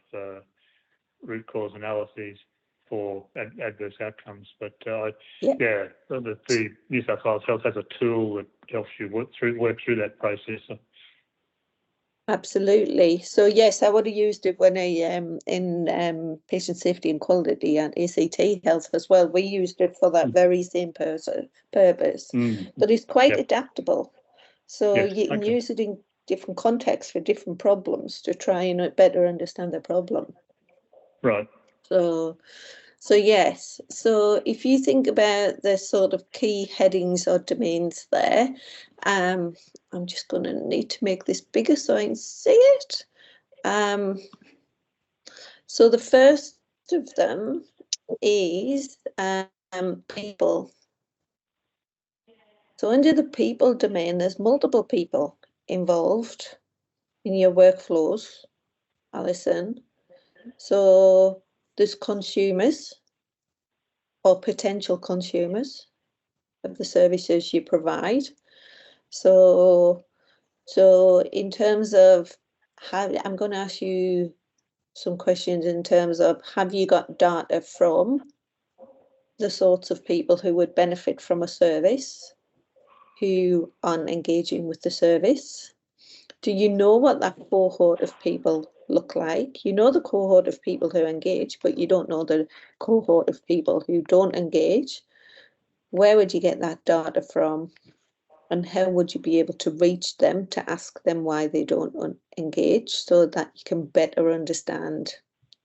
root cause analyses for adverse outcomes, but the New South Wales Health has a tool that helps you work through that process. Absolutely. So yes, I would have used it when in patient safety and quality and ACT health as well. We used it for that very same purpose, but it's quite adaptable. So you can use it in different contexts for different problems to try and better understand the problem. Right. So So yes, so if you think about the sort of key headings or domains there, I'm just going to need to make this bigger so I can see it. So the first of them is people. So under the people domain, there's multiple people involved in your workflows, Alison. So there's consumers or potential consumers of the services you provide. So in terms of how, I'm going to ask you some questions in terms of, have you got data from the sorts of people who would benefit from a service, who aren't engaging with the service? Do you know what that cohort of people look like? You know the cohort of people who engage, but you don't know the cohort of people who don't engage. Where would you get that data from? And how would you be able to reach them to ask them why they don't engage, so that you can better understand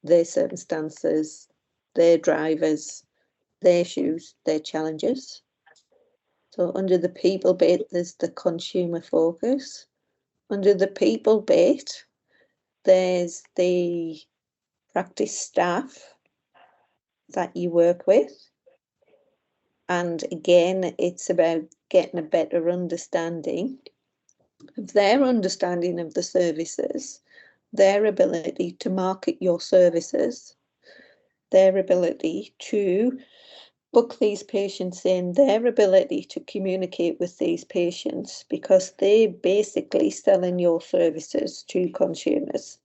their circumstances, their drivers, their issues, their challenges? So under the people bit, there's the consumer focus. Under the people bit, there's the practice staff that you work with. And again, it's about getting a better understanding of their understanding of the services, their ability to market your services, their ability to book these patients in, their ability to communicate with these patients, because they're basically selling your services to consumers.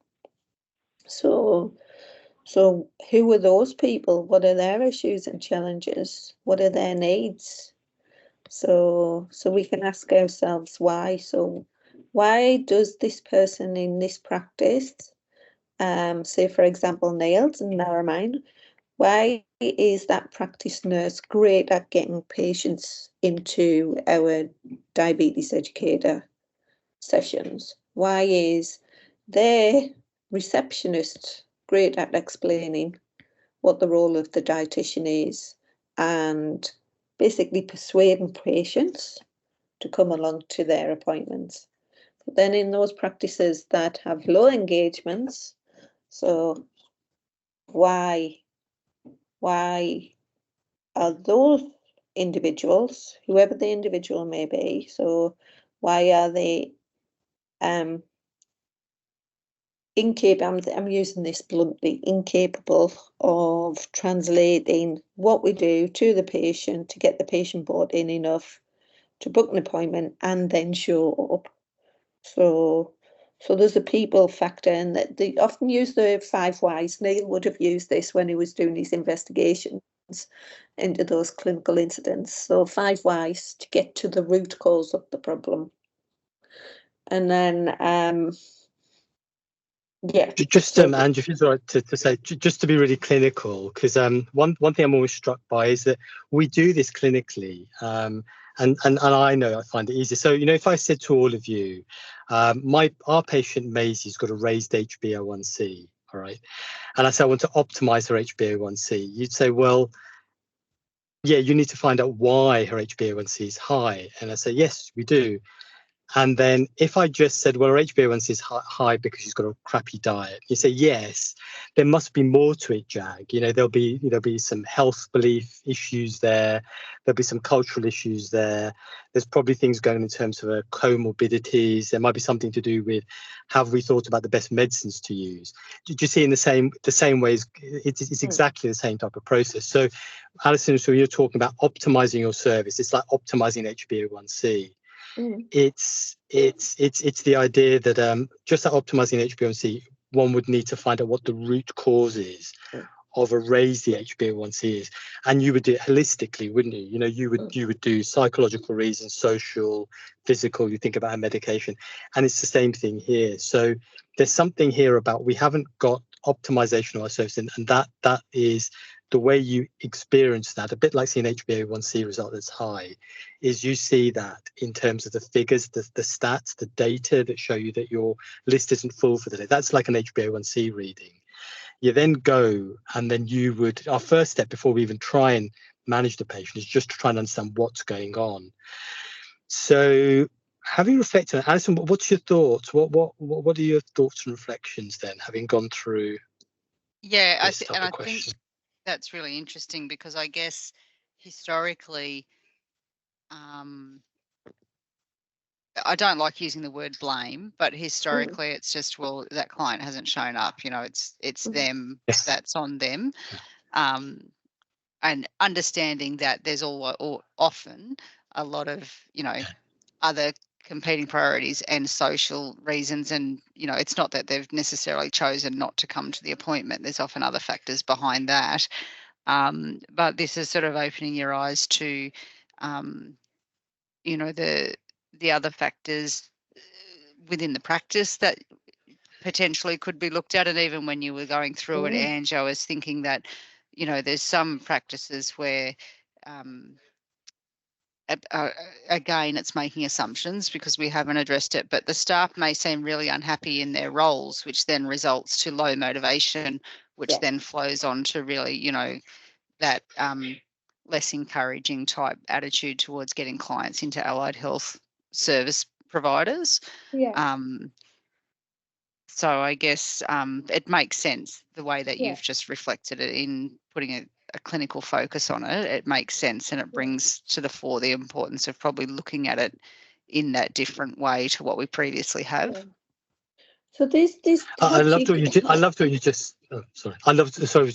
So who are those people? What are their issues and challenges? What are their needs? So we can ask ourselves why. So why does this person in this practice, say for example, Nails and Narromine, why is that practice nurse great at getting patients into our diabetes educator sessions? Why is their receptionist great at explaining what the role of the dietitian is and basically persuading patients to come along to their appointments? But then in those practices that have low engagements, so why are those individuals, whoever the individual may be, so why are they incapable, I'm using this bluntly, incapable of translating what we do to the patient to get the patient bought in enough to book an appointment and then show up? So there's a people factor, and that they often use the 5 whys. Neil would have used this when he was doing his investigations into those clinical incidents. So 5 whys to get to the root cause of the problem. And then yeah. Just Andrew, if it's all right to say, just to be really clinical, because one thing I'm always struck by is that we do this clinically, and I know I find it easy. So if I said to all of you, our patient Maisie's got a raised HbA1c, all right, and I say I want to optimize her HbA1c, you'd say, well, yeah, you need to find out why her HbA1c is high, and I say, yes, we do. And then if I just said, well, her HbA1c is high because she's got a crappy diet, you say, yes, there must be more to it, Jag. There'll be some health belief issues there. There'll be some cultural issues there. There's probably things going in terms of comorbidities. There might be something to do with, have we thought about the best medicines to use? Do you see in the same ways, it's exactly the same type of process. So Alison, so you're talking about optimizing your service. It's like optimizing HbA1c. It's the idea that just like optimizing HbA1c, one would need to find out what the root cause is of a raise the HbA1c is, and you would do it holistically, wouldn't you? You would do psychological reasons, social, physical. You think about a medication, and it's the same thing here. So there's something here about we haven't got optimization of our service, and that is the way you experience that, a bit like seeing HbA1c result that's high, is you see that in terms of the figures, the stats, the data that show you that your list isn't full for the day. That's like an HbA1c reading. You then go, and then you would, our first step before we even try and manage the patient is just to try and understand what's going on. So having reflected, Alison, what's your thoughts? What are your thoughts and reflections then, having gone through this type of question? Think that's really interesting, because I guess historically, I don't like using the word blame, but historically it's just, well, that client hasn't shown up, you know, it's them, Yes. that's on them. And understanding that there's often a lot of, you know, other competing priorities and social reasons, and, you know, it's not that they've necessarily chosen not to come to the appointment. There's often other factors behind that. But this is sort of opening your eyes to, you know, the other factors within the practice that potentially could be looked at. And even when you were going through it, Ange, I was thinking that, you know, there's some practices where, again, it's making assumptions because we haven't addressed it, but the staff may seem really unhappy in their roles, which then results to low motivation, which then flows on to really, you know, that less encouraging type attitude towards getting clients into allied health service providers. So I guess it makes sense the way that you've just reflected it in putting a clinical focus on it. It makes sense, and it brings to the fore the importance of probably looking at it in that different way to what we previously have. So this I loved what you just. I loved what you just. Oh, sorry. I loved what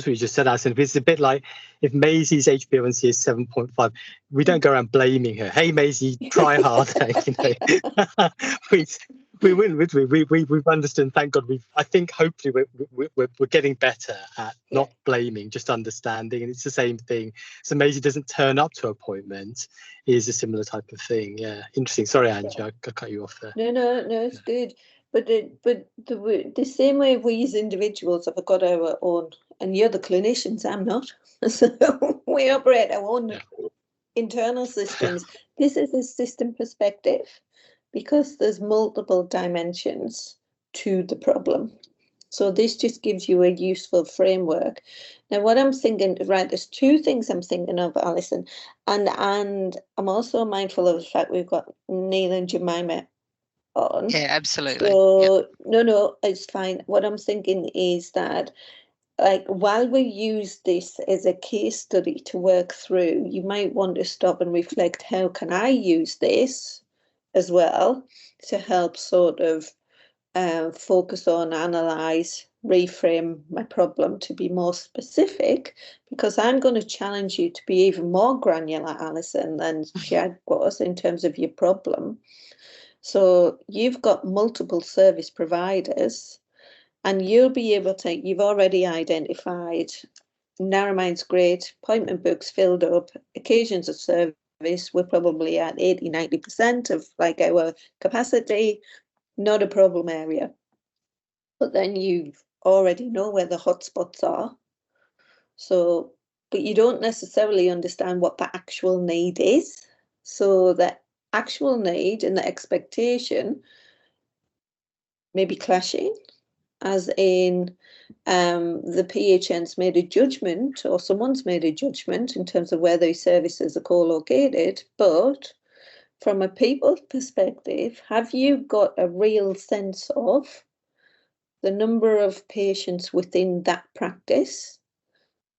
you just said, Alison. It's a bit like if Maisie's HbA1c is 7.5, we don't go around blaming her. Hey, Maisie, try harder. You know, we win. We've understood. Thank God. I think hopefully we're getting better at not blaming, just understanding. And it's the same thing. So Maisie doesn't turn up to appointment is a similar type of thing. Yeah, interesting. Sorry, Angie, I cut you off there. No, it's good. But the same way we as individuals have got our own, and you're the clinicians, I'm not. So we operate our own internal systems. This is a system perspective because there's multiple dimensions to the problem. So this just gives you a useful framework. Now, what I'm thinking, right, there's two things I'm thinking of, Alison, and I'm also mindful of the fact we've got Neil and Jemima on. Yeah, absolutely. So no, it's fine. What I'm thinking is that, like, while we use this as a case study to work through, you might want to stop and reflect, how can I use this as well to help sort of focus on, analyze, reframe my problem to be more specific, because I'm going to challenge you to be even more granular, Alison, than Jag was in terms of your problem. So you've got multiple service providers, and you'll be able to, you've already identified Narrowmind's great, appointment books filled up, occasions of service, we're probably at 80-90% of like our capacity, not a problem area. But then you already know where the hotspots are. So, but you don't necessarily understand what the actual need is. So the actual need and the expectation may be clashing, as in the PHN's made a judgment, or someone's made a judgment in terms of where those services are co-located, but from a people perspective, have you got a real sense of the number of patients within that practice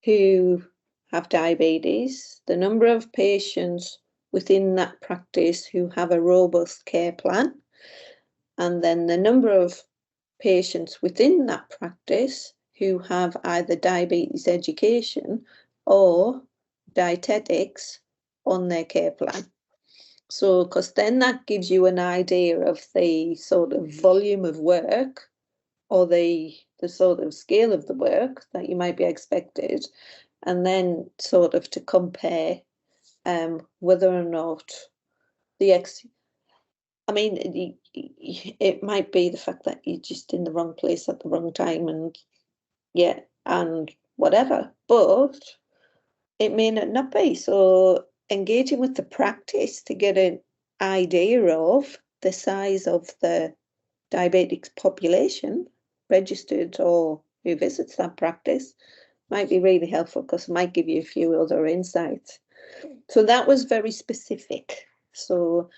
who have diabetes, the number of patients within that practice who have a robust care plan, and then the number of patients within that practice who have either diabetes education or dietetics on their care plan. So, because then that gives you an idea of the sort of volume of work, or the sort of scale of the work that you might be expected, and then sort of to compare whether or not I mean, it might be the fact that you're just in the wrong place at the wrong time, and whatever, but it may not be. So engaging with the practice to get an idea of the size of the diabetic population, registered or who visits that practice. Might be really helpful because it might give you a few other insights. So that was very specific. So,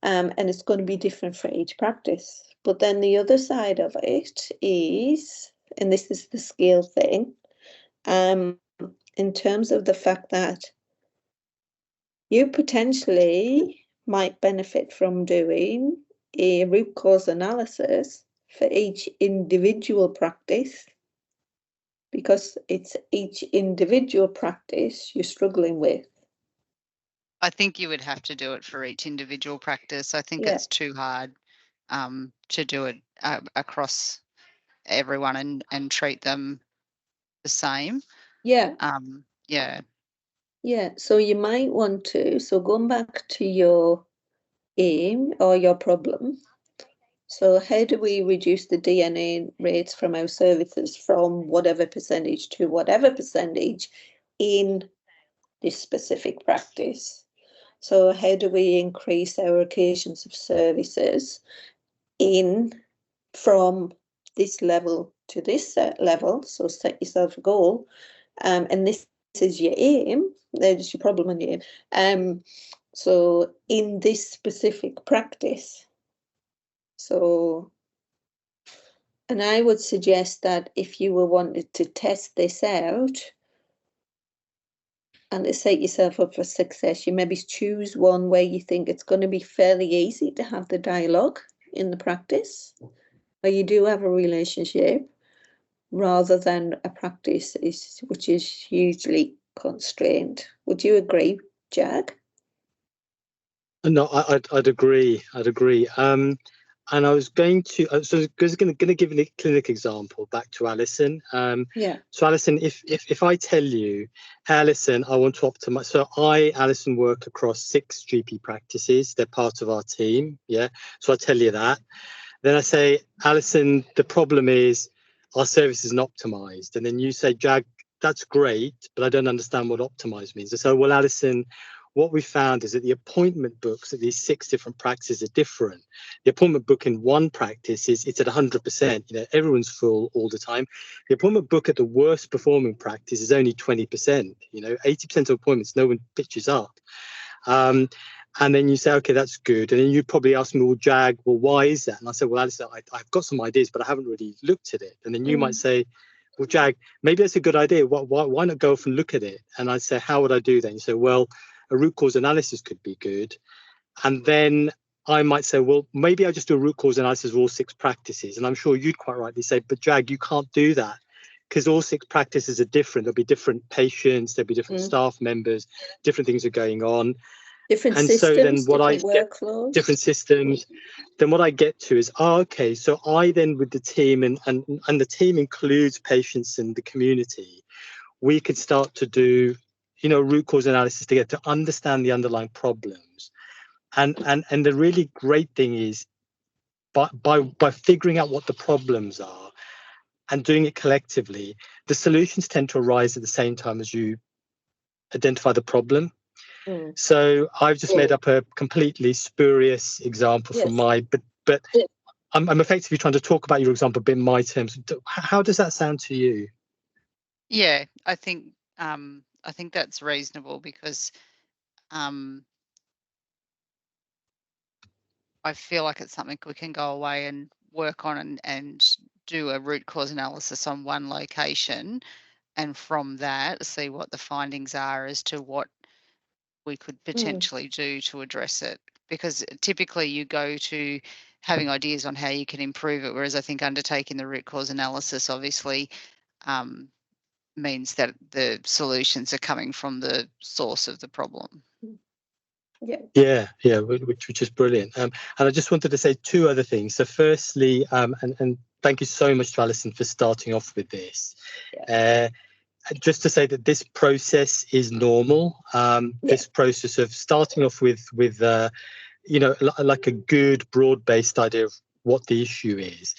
and it's going to be different for each practice. But then the other side of it is, and this is the scale thing, in terms of the fact that you potentially might benefit from doing a root cause analysis for each individual practice, because it's each individual practice you're struggling with. I think you would have to do it for each individual practice. I think Yeah. it's too hard to do it across everyone and treat them the same. Yeah. Yeah. Yeah. So you might want to, so going back to your aim or your problem. So how do we reduce the DNA rates from our services from whatever percentage to whatever percentage in this specific practice? So how do we increase our occasions of services from this level to this level? So set yourself a goal, and this is your aim. There's your problem and your aim. So in this specific practice. So, and I would suggest that if you were wanted to test this out and to set yourself up for success, you maybe choose one where you think it's going to be fairly easy to have the dialogue in the practice, where you do have a relationship, rather than a practice which is hugely constrained. Would you agree, Jag? No, I'd agree. And I was going to, so I was going to give a clinic example back to Alison. Yeah. So Alison, if I tell you, Alison, I want to optimize. So Alison, work across 6 GP practices. They're part of our team. Yeah. So I tell you that. Then I say, Alison, the problem is our service isn't optimized. And then you say, Jag, that's great, but I don't understand what optimized means. I say, well, Alison, what we found is that the appointment books at these 6 different practices are different. The appointment book in one practice it's at 100%. You know, everyone's full all the time. The appointment book at the worst performing practice is only 20%. You know, 80% of appointments, no one pitches up. And then you say, okay, that's good. And then you probably ask me, well, Jag, well, why is that? And I said, well, Alison, I've got some ideas, but I haven't really looked at it. And then you might say, well, Jag, maybe that's a good idea. Why not go off and look at it? And I say, how would I do that? And you say, well, a root cause analysis could be good. And then I might say, well, maybe I'll just do a root cause analysis of all 6 practices. And I'm sure you'd quite rightly say, but Jag, you can't do that because all 6 practices are different. There'll be different patients, there'll be different staff members, different things are going on. Different and systems, so then what I workflows, different systems. Then what I get to is, okay, so I then with the team and the team includes patients in the community, we could start to do, you know, root cause analysis to get to understand the underlying problems. And the really great thing is by figuring out what the problems are and doing it collectively, the solutions tend to arise at the same time as you identify the problem. So I've just made up a completely spurious example from but I'm effectively trying to talk about your example a bit in my terms. How does that sound to you? Yeah, I think that's reasonable because I feel like it's something we can go away and work on and do a root cause analysis on one location, and from that see what the findings are as to what we could potentially do to address it. Because typically you go to having ideas on how you can improve it, whereas I think undertaking the root cause analysis obviously means that the solutions are coming from the source of the problem. Yeah, which is brilliant. And I just wanted to say 2 other things. So firstly, and thank you so much to Alison for starting off with this. Just to say that this process is normal. This process of starting off with you know, like a good broad-based idea of what the issue is,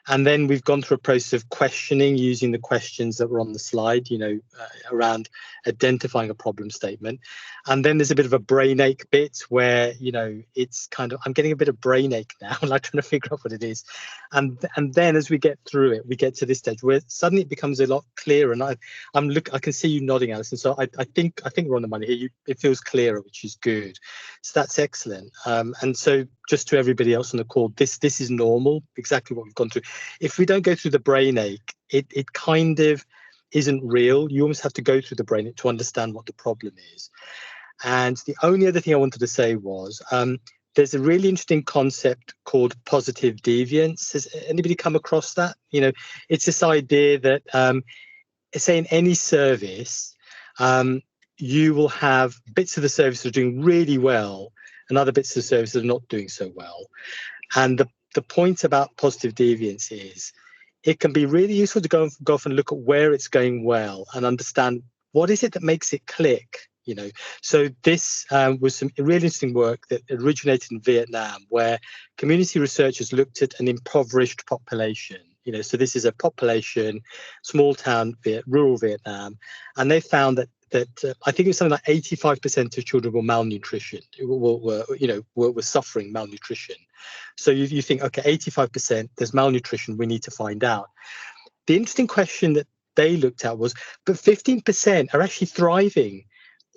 And then we've gone through a process of questioning using the questions that were on the slide, around identifying a problem statement. And then there's a bit of a brain ache bit where, it's kind of, I'm getting a bit of brain ache now, like trying to figure out what it is. And then as we get through it, we get to this stage where suddenly it becomes a lot clearer. And I can see you nodding, Alison. So I think we're on the money here. It feels clearer, which is good. So that's excellent. And so just to everybody else on the call, this is normal, exactly what we've gone through. If we don't go through the brain ache, it kind of isn't real. You almost have to go through the brain ache to understand what the problem is. And the only other thing I wanted to say was, there's a really interesting concept called positive deviance. Has anybody come across that? It's this idea that, say in any service, you will have bits of the service that are doing really well and other bits of the service that are not doing so well. And the point about positive deviance is it can be really useful to go off and look at where it's going well and understand what is it that makes it click. So this was some really interesting work that originated in Vietnam, where community researchers looked at an impoverished population. So this is a population, small town, rural Vietnam, and they found that I think it was something like 85% of children were malnutrition, were suffering malnutrition. So you think, okay, 85%, there's malnutrition, we need to find out. The interesting question that they looked at was, but 15% are actually thriving.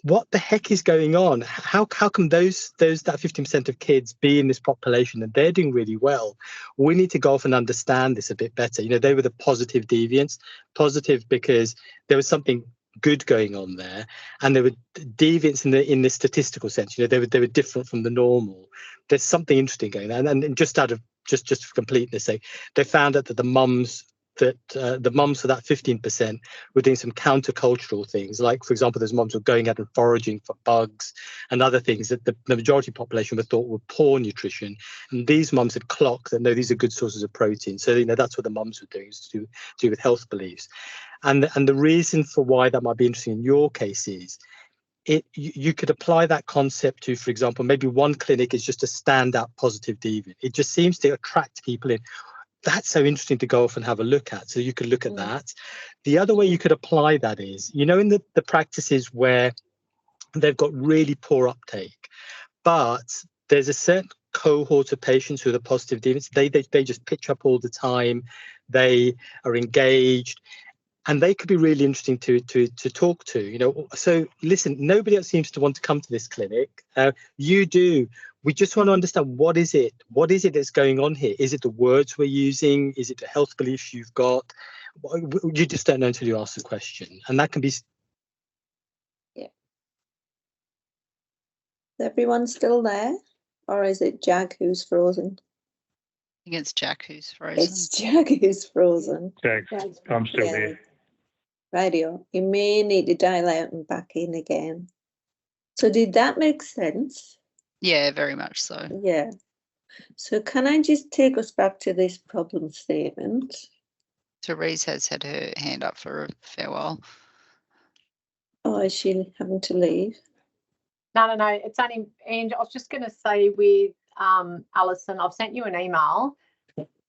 What the heck is going on? How come that 15% of kids be in this population and they're doing really well? We need to go off and understand this a bit better. They were the positive deviants, positive because there was something good going on there, and there were deviants in the statistical sense. They were different from the normal. There's something interesting going on, and just for completeness sake, they found out that the mums for that 15% were doing some countercultural things, like, for example, those mums were going out and foraging for bugs and other things that the majority population were thought were poor nutrition, and these mums had clocked that no, these are good sources of protein. So that's what the mums were doing, is to do with health beliefs. And the reason for why that might be interesting in your case is you could apply that concept to, for example, maybe one clinic is just a standout positive deviant. It just seems to attract people in. That's so interesting to go off and have a look at. So you could look at that. The other way you could apply that is, in the practices where they've got really poor uptake, but there's a certain cohort of patients who are the positive deviants. They just pitch up all the time. They are engaged. And they could be really interesting to talk to, So listen, nobody else seems to want to come to this clinic. You do. We just want to understand, what is it that's going on here? Is it the words we're using? Is it the health beliefs you've got? You just don't know until you ask the question. And that can be. Yeah. Is everyone still there? Or is it Jag who's frozen? I think it's Jack who's frozen. It's Jag who's frozen. Jag, I'm still here. Radio. You may need to dial out and back in again. So did that make sense? Yeah, very much so. Yeah. So can I just take us back to this problem statement? Therese has had her hand up for a fair while. Oh, is she having to leave? No. It's only, and I was just going to say with Alison, I've sent you an email.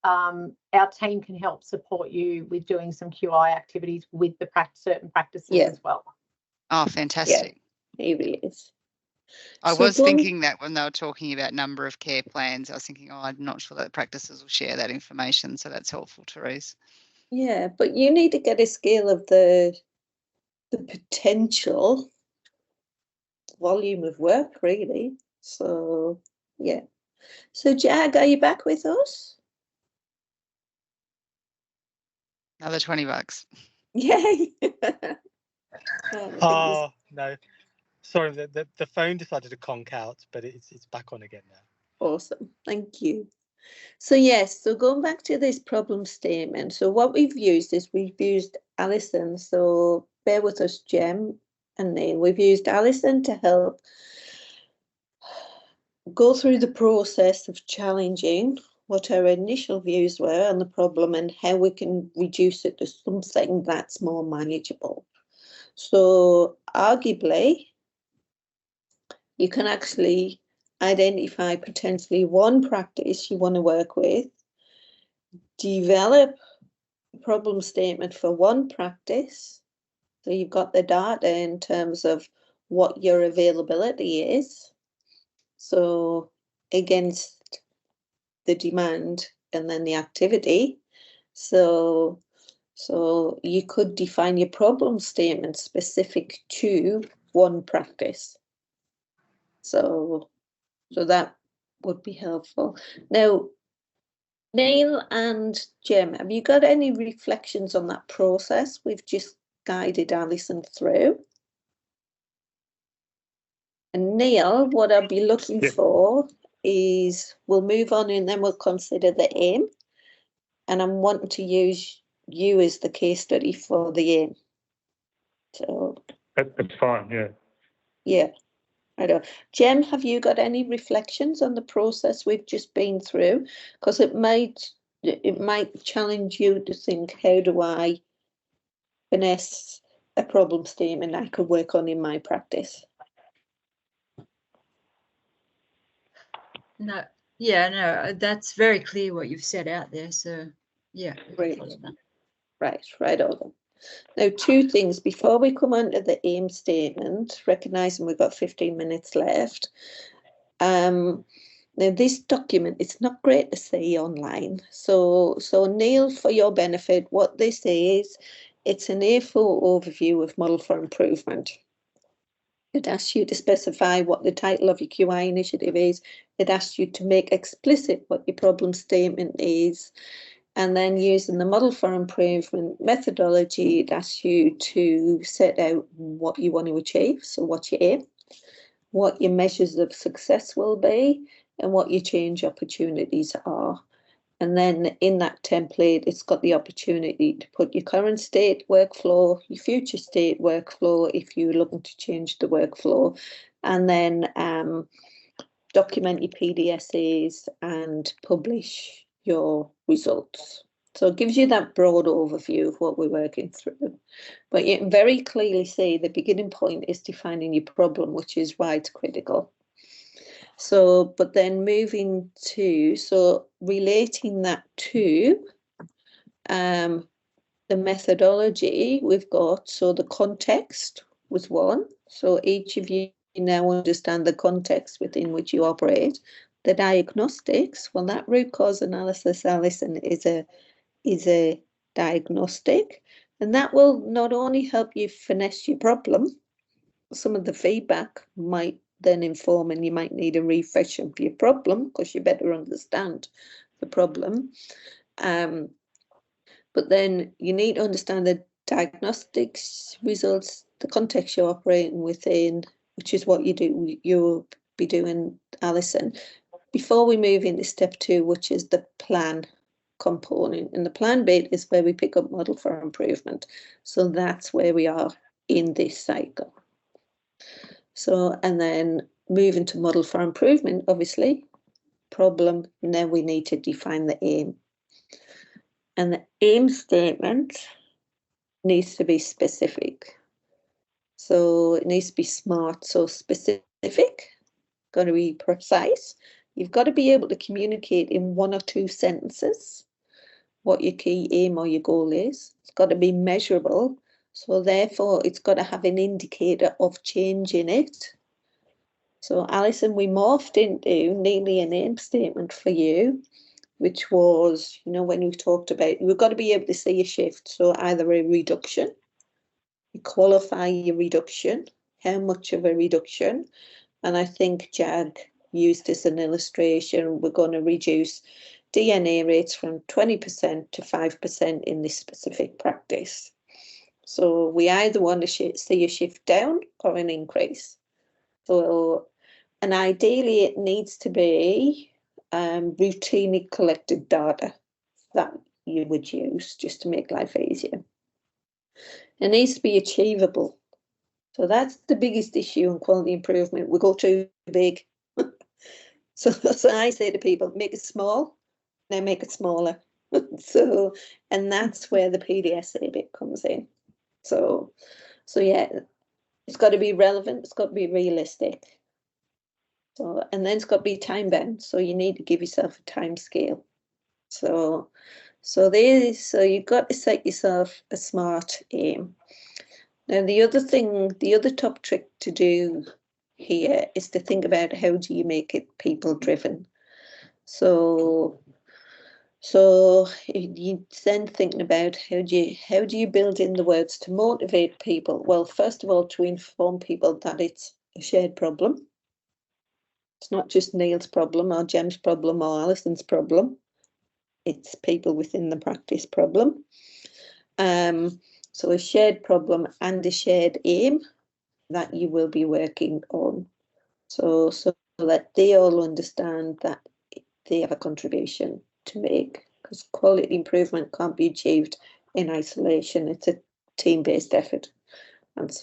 Our team can help support you with doing some QI activities with the certain practices as well. Oh, fantastic. Yeah, he really is. I was thinking that when they were talking about number of care plans, I was thinking, I'm not sure that practices will share that information. So that's helpful, Therese. Yeah, but you need to get a scale of the potential volume of work, really. So, yeah. So, Jag, are you back with us? Another $20. Yay! Oh, no. Sorry, the phone decided to conk out, but it's back on again now. Awesome. Thank you. So, yes, so going back to this problem statement. So what we've used is we've used Alison. So bear with us, Jem, and then we've used Alison to help go through the process of challenging what our initial views were on the problem and how we can reduce it to something that's more manageable. So arguably, you can actually identify potentially one practice you want to work with, develop a problem statement for one practice. So you've got the data in terms of what your availability is. So against the demand and then the activity. So you could define your problem statement specific to one practice. So that would be helpful. Now, Neil and Jim, have you got any reflections on that process we've just guided Alison through? And Neil, what I'll be looking for is, we'll move on and then we'll consider the aim. And I'm wanting to use you as the case study for the aim. So that's fine, yeah. Yeah, I know. Jem, have you got any reflections on the process we've just been through? Because it might challenge you to think, how do I finesse a problem statement I could work on in my practice? No, yeah, no, that's very clear what you've set out there. So, yeah. Great. Right on. Now, two things before we come on to the aim statement, recognising we've got 15 minutes left. Now, this document, it's not great to see online. So Neil, for your benefit, what this is, it's an A4 overview of model for improvement. It asks you to specify what the title of your QI initiative is. It asks you to make explicit what your problem statement is. And then using the model for improvement methodology, it asks you to set out what you want to achieve. So what's your aim, what your measures of success will be, and what your change opportunities are. And then in that template, it's got the opportunity to put your current state workflow, your future state workflow, if you're looking to change the workflow, and then document your PDSAs and publish your results. So it gives you that broad overview of what we're working through. But you can very clearly see the beginning point is defining your problem, which is why it's critical. So, but then moving to, so relating that to the methodology we've got, so the context was one. So each of you now understand the context within which you operate. The diagnostics, well, that root cause analysis, Alison, is a diagnostic, and that will not only help you finesse your problem, some of the feedback might then inform, and you might need a refresh of your problem because you better understand the problem. But then you need to understand the diagnostics results, the context you're operating within, which is what you'll be doing, Alison, before we move into step 2, which is the plan component. And the plan bit is where we pick up model for improvement. So that's where we are in this cycle. So, and then moving to model for improvement, obviously, problem, and then we need to define the aim. And the aim statement needs to be specific. So it needs to be smart, so specific, got to be precise. You've got to be able to communicate in 1 or 2 sentences what your key aim or your goal is. It's got to be measurable. So therefore, it's got to have an indicator of change in it. So Alison, we morphed into nearly an aim statement for you, which was, you know, when we talked about, we've got to be able to see a shift. So either a reduction, you qualify your reduction, how much of a reduction. And I think Jag used as an illustration, we're going to reduce DNA rates from 20% to 5% in this specific practice. So we either want to see a shift down or an increase. So, and ideally it needs to be routinely collected data that you would use just to make life easier. It needs to be achievable. So that's the biggest issue in quality improvement. We go too big. So I say to people, make it small, then make it smaller. So, and that's where the PDSA bit comes in. So yeah, it's got to be relevant. It's got to be realistic. So, and then it's got to be time bound. So you need to give yourself a time scale. So So you've got to set yourself a smart aim. Now, the other top trick to do here is to think about how do you make it people driven. So you then thinking about how do you build in the words to motivate people? Well, first of all, to inform people that it's a shared problem. It's not just Neil's problem or Jem's problem or Alison's problem. It's people within the practice problem. So a shared problem and a shared aim that you will be working on. So that they all understand that they have a contribution to make, because quality improvement can't be achieved in isolation. It's a team-based effort and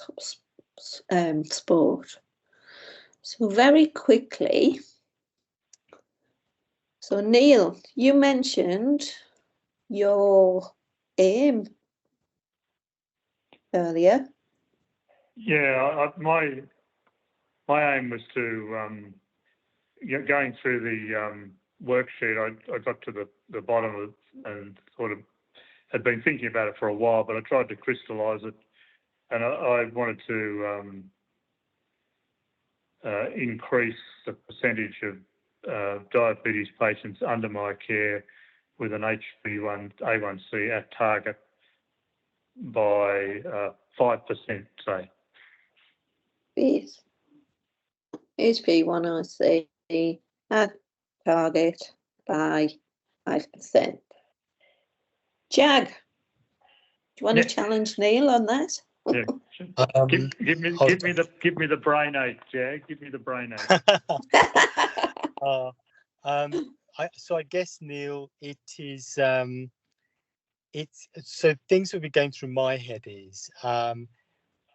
sport. So very quickly, so Neil, you mentioned your aim earlier. Yeah, my aim was to going through the worksheet. I got to the bottom of it and sort of had been thinking about it for a while, but I tried to crystallise it, and I wanted to increase the percentage of diabetes patients under my care with an HbA1c at target by 5%, say. Yes. HbA1c at target by 5%. Jag, do you want to challenge Neil on that? Yeah. Give me the brain ache, Jag. Give me the brain ache. So I guess, Neil, it is it's so things that will be going through my head is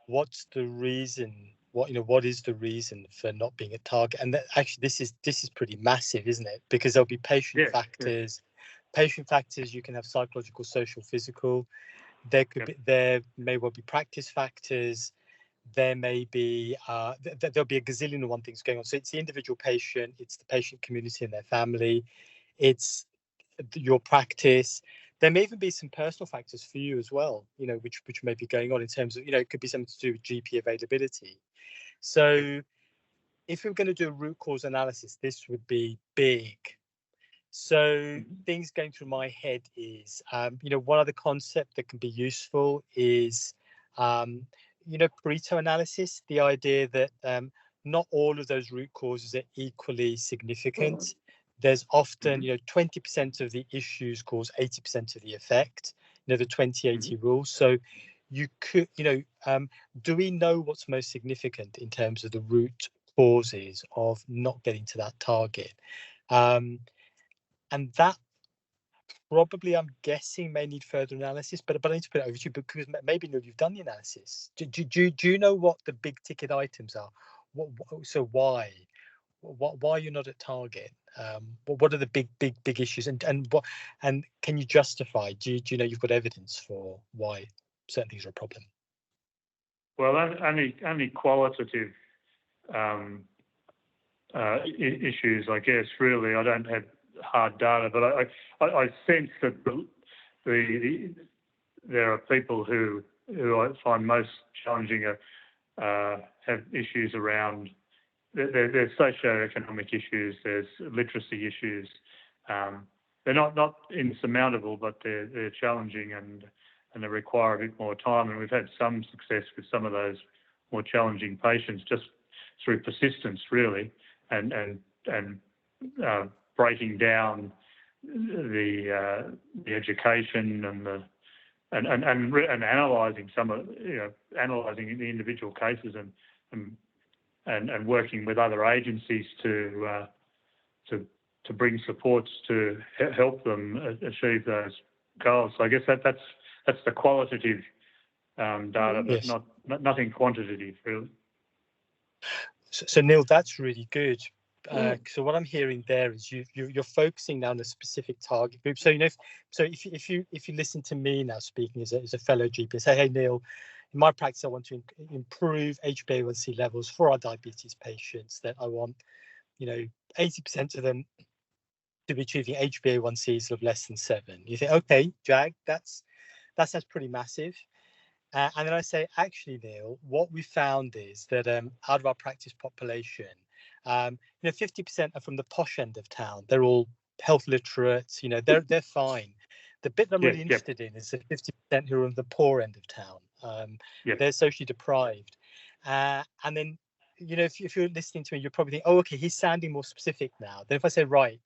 what's the reason, what is the reason for not being a target? And actually this is pretty massive, isn't it? Because there'll be patient factors. Patient factors, you can have psychological, social, physical. There may well be practice factors. There may be there'll be a gazillion and one things going on. So it's the individual patient, it's the patient community and their family, it's your practice. There may even be some personal factors for you as well, which may be going on in terms of, it could be something to do with GP availability. So if we're going to do a root cause analysis, this would be big. So things going through my head is, one other concept that can be useful is, Pareto analysis, the idea that not all of those root causes are equally significant. There's often, 20% of the issues cause 80% of the effect, the 20-80 rule. So you could, do we know what's most significant in terms of the root causes of not getting to that target? And that probably, I'm guessing, may need further analysis, but I need to put it over to you because maybe you've done the analysis. Do you know what the big ticket items are? So why you're not at target? What are the big issues, and can you justify? Do you know you've got evidence for why certain things are a problem? Well, only qualitative issues, I guess. Really, I don't have hard data, but I sense that there are people who I find most challenging have issues around. There's socio-economic issues, there's literacy issues. They're not insurmountable, but they're challenging and they require a bit more time. And we've had some success with some of those more challenging patients just through persistence, really, and breaking down the education and analysing analysing the individual cases and working with other agencies to bring supports to help them achieve those goals. So I guess that's the qualitative data, but yes. nothing quantitative, really. So Neil, that's really good. So what I'm hearing there is you're focusing now on a specific target group. So if you listen to me now speaking as a fellow GP and say, hey Neil, in my practice I want to improve HbA1c levels for our diabetes patients, that I want 80% of them to be achieving HbA1Cs of less than 7. You think, okay, Jag, that sounds pretty massive. And then I say, actually, Neil, what we found is that out of our practice population, 50% are from the posh end of town. They're all health literate, they're fine. The bit that I'm really interested in is the 50% who are on the poor end of town. They're socially deprived. And then, if you're listening to me, you're probably thinking, oh, okay, he's sounding more specific now. Then if I say, right,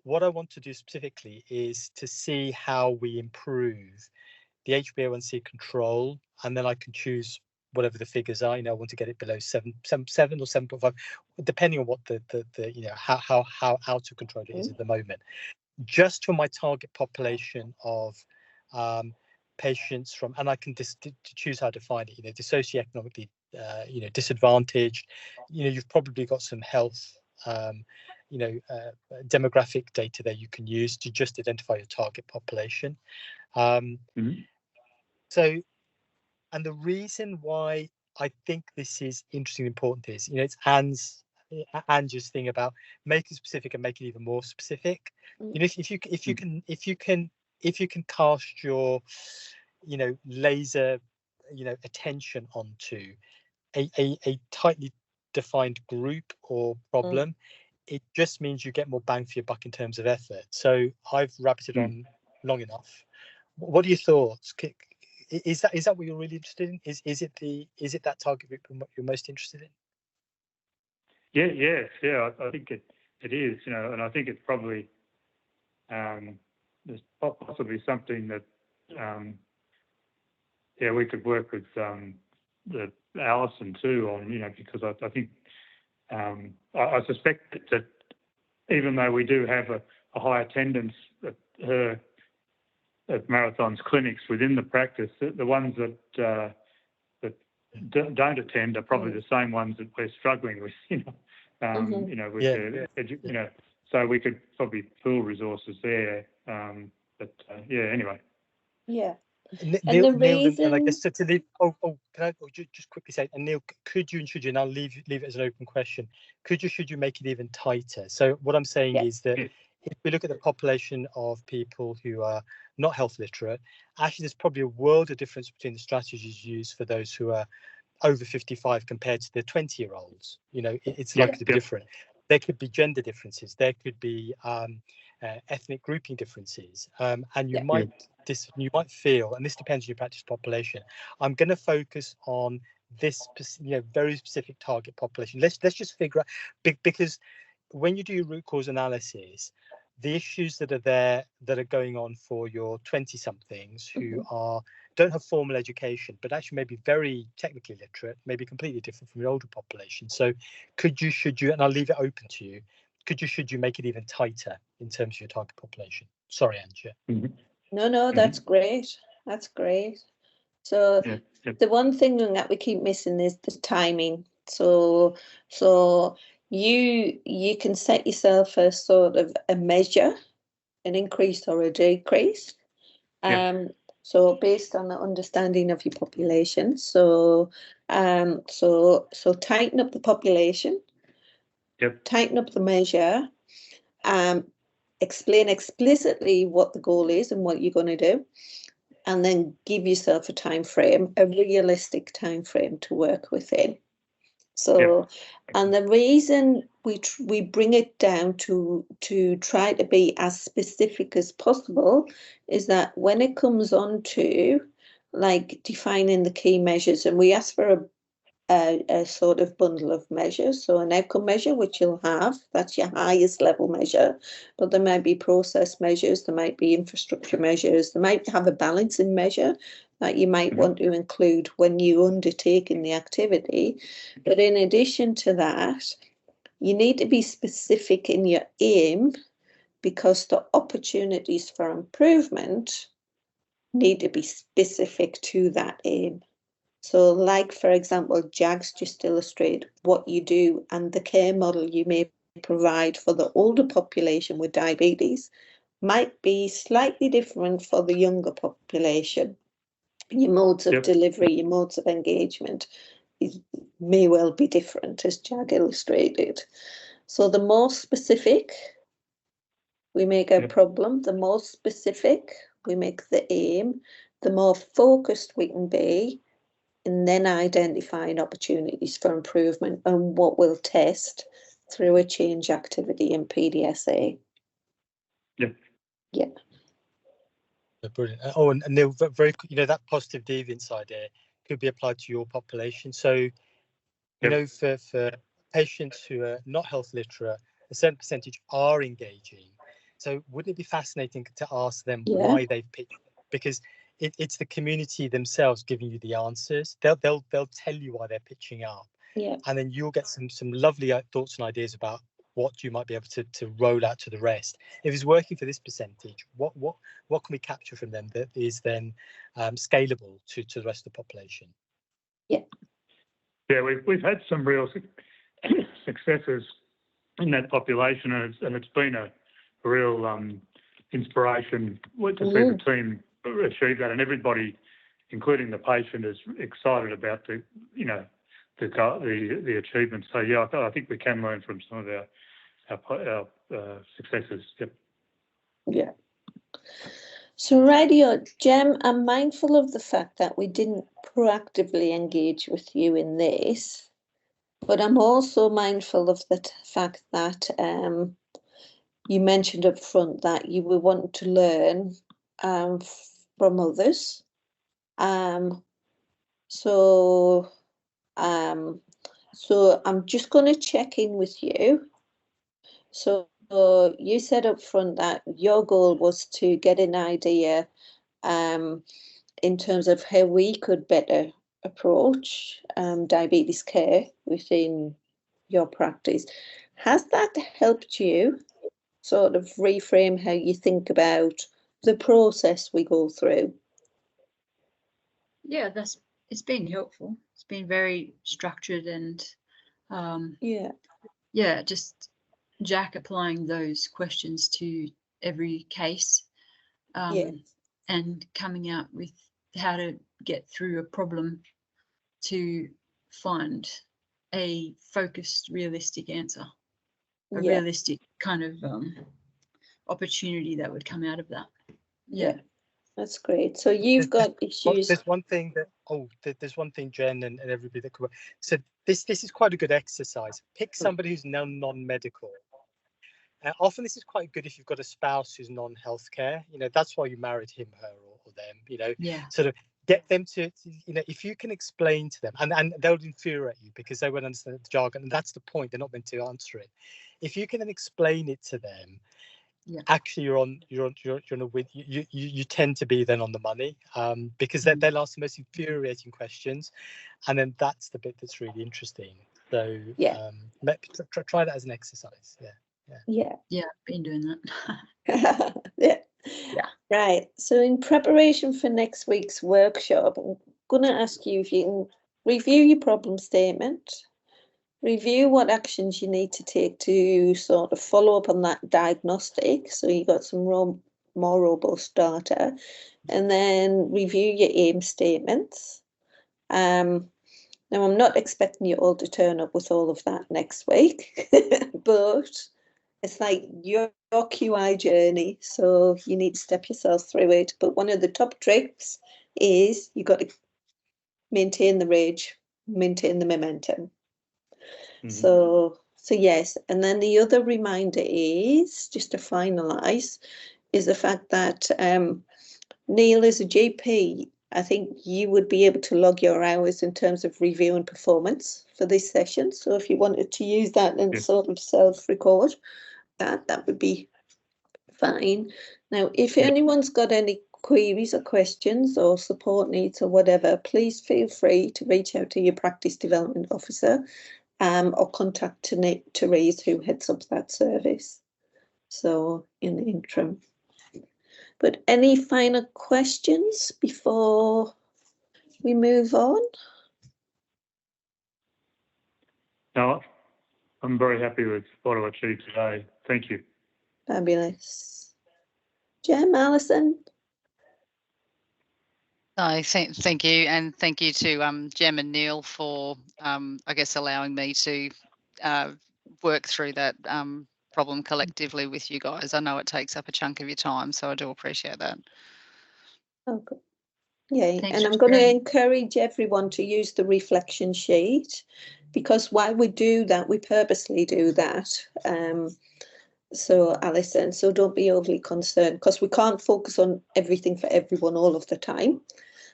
what I want to do specifically is to see how we improve the HbA1c control, and then I can choose whatever the figures are. I want to get it below 7 or 7.5, depending on what the how out of control it is at the moment. Just for my target population of patients from, and I can choose how to define it. The socioeconomically disadvantaged. You've probably got some health. Demographic data there you can use to just identify your target population. So, and the reason why I think this is interesting and important is, it's Anne's thing about make it specific and make it even more specific. If you can cast your, laser, attention onto a tightly defined group or problem, it just means you get more bang for your buck in terms of effort. So I've rabbited on long enough. What are your thoughts? Is that what you're really interested in? Is it that target group you're most interested in? Yeah. I think it is, and I think it's probably there's possibly something that we could work with the Alison too on, because I think I suspect that even though we do have a high attendance at Marathon's clinics within the practice, the ones that don't attend are probably the same ones that we're struggling with. So we could probably pool resources there. Anyway. Yeah. Neil, and the reason, and I guess to leave. Can I just quickly say, and Neil, could you and should you? And I'll leave it as an open question. Should you make it even tighter? So what I'm saying is that if we look at the population of people who are not health literate, actually there's probably a world of difference between the strategies used for those who are over 55 compared to the 20-year-olds. It's likely to be different. There could be gender differences. There could be ethnic grouping differences, and you might feel, and this depends on your practice population, I'm going to focus on this very specific target population. Let's just figure out, because when you do your root cause analysis, the issues that are there that are going on for your 20-somethings who don't have formal education, but actually may be very technically literate, maybe completely different from your older population. So should you, and I'll leave it open to you, should you make it even tighter in terms of your target population? Sorry, Angie. No, that's great. That's great. So the one thing that we keep missing is the timing. So you can set yourself a sort of a measure, an increase or a decrease. So based on the understanding of your population. So tighten up the population. Tighten up the measure. Explain explicitly what the goal is and what you're going to do, and then give yourself a time frame, a realistic time frame to work within. So, and the reason we bring it down to try to be as specific as possible is that when it comes on to like defining the key measures, and we ask for a sort of bundle of measures. So an outcome measure, which you'll have, that's your highest level measure, but there might be process measures, there might be infrastructure measures, there might have a balancing measure that you might want to include when you undertaking the activity. But in addition to that, you need to be specific in your aim, because the opportunities for improvement need to be specific to that aim. So like, for example, Jag's just illustrate what you do and the care model you may provide for the older population with diabetes might be slightly different for the younger population. Your modes of delivery, your modes of engagement may well be different, as Jag illustrated. So the more specific We make our Yep. problem the more specific, we make the aim, the more focused we can be, and then identifying opportunities for improvement and what we'll test through a change activity in PDSA. Yep. Yeah. Brilliant. Oh, and Neil, very, that positive deviance idea could be applied to your population. So, you know, for patients who are not health literate, a certain percentage are engaging. So wouldn't it be fascinating to ask them why they've pitched? Because it's the community themselves giving you the answers. They'll tell you why they're pitching up. Yeah. And then you'll get some lovely thoughts and ideas about what you might be able to roll out to the rest. If it's working for this percentage, what can we capture from them that is then scalable to the rest of the population? Yeah. Yeah, we've had some real successes in that population, and it's been a real inspiration to see the team achieve that, and everybody, including the patient, is excited about the achievements. So yeah, I think we can learn from some of our successes. Yep. Yeah. So radio, Jem, I'm mindful of the fact that we didn't proactively engage with you in this, but I'm also mindful of the fact that you mentioned up front that you were wanting to learn from others. So I'm just going to check in with you. So you said up front that your goal was to get an idea in terms of how we could better approach diabetes care within your practice. Has that helped you sort of reframe how you think about the process we go through? Yeah, it's been helpful. It's been very structured and just Jack applying those questions to every case and coming out with how to get through a problem to find a focused, realistic answer, a realistic kind of opportunity that would come out of that. Yeah. That's great. So you've got issues. There's one thing there's one thing, Jen, and everybody that could. So this is quite a good exercise. Pick somebody who's non-medical. Often this is quite good if you've got a spouse who's non-healthcare. That's why you married him, her, or them. Sort of get them to, if you can explain to them, and they'll infuriate you because they won't understand the jargon, and that's the point. They're not meant to answer it. If you can then explain it to them, actually you're on a win. You tend to be then on the money because they'll ask the most infuriating questions, and then that's the bit that's really interesting. So try that as an exercise. Yeah, I've been doing that. Yeah. Right. So in preparation for next week's workshop, I'm going to ask you if you can review your problem statement, review what actions you need to take to sort of follow up on that diagnostic, so you got some more robust data, and then review your aim statements. Now, I'm not expecting you all to turn up with all of that next week, but it's like your QI journey, so you need to step yourself through it. But one of the top tricks is you've got to maintain the rage, maintain the momentum. Mm-hmm. So yes, and then the other reminder is, just to finalise, is the fact that Neil, as a GP, I think you would be able to log your hours in terms of review and performance for this session. So if you wanted to use that and sort of self-record, that would be fine. Now, if anyone's got any queries or questions or support needs or whatever, please feel free to reach out to your practice development officer or contact Therese, who heads up that service. So in the interim. But any final questions before we move on? No, I'm very happy with what I achieved today. Thank you. Fabulous. Jem, Alison? No, thank you, and thank you to Jem and Neil for, I guess, allowing me to work through that problem collectively with you guys. I know it takes up a chunk of your time, so I do appreciate that. Okay. Yeah, Thanks and for I'm going to sharing. encourage everyone to use the reflection sheet, because while we do that, we purposely do that. So Alison, so don't be overly concerned, because we can't focus on everything for everyone all of the time.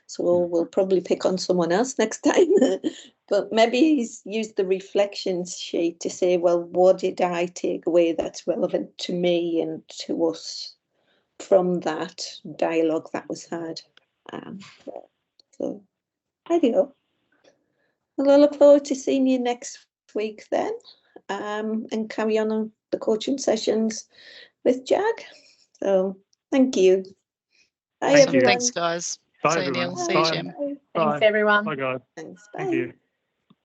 So we'll probably pick on someone else next time. But maybe use the reflection sheet to say, well, what did I take away that's relevant to me and to us from that dialogue that was had? So there you go. Well, I look forward to seeing you next week then, and carry on the coaching sessions with Jag. So thank you. Bye, Thank you. everyone. Thanks, guys. Bye, See you, everyone. Neil. See you, Bye. Jim. Thanks, everyone. Bye, guys. Thanks. Thank Bye. you.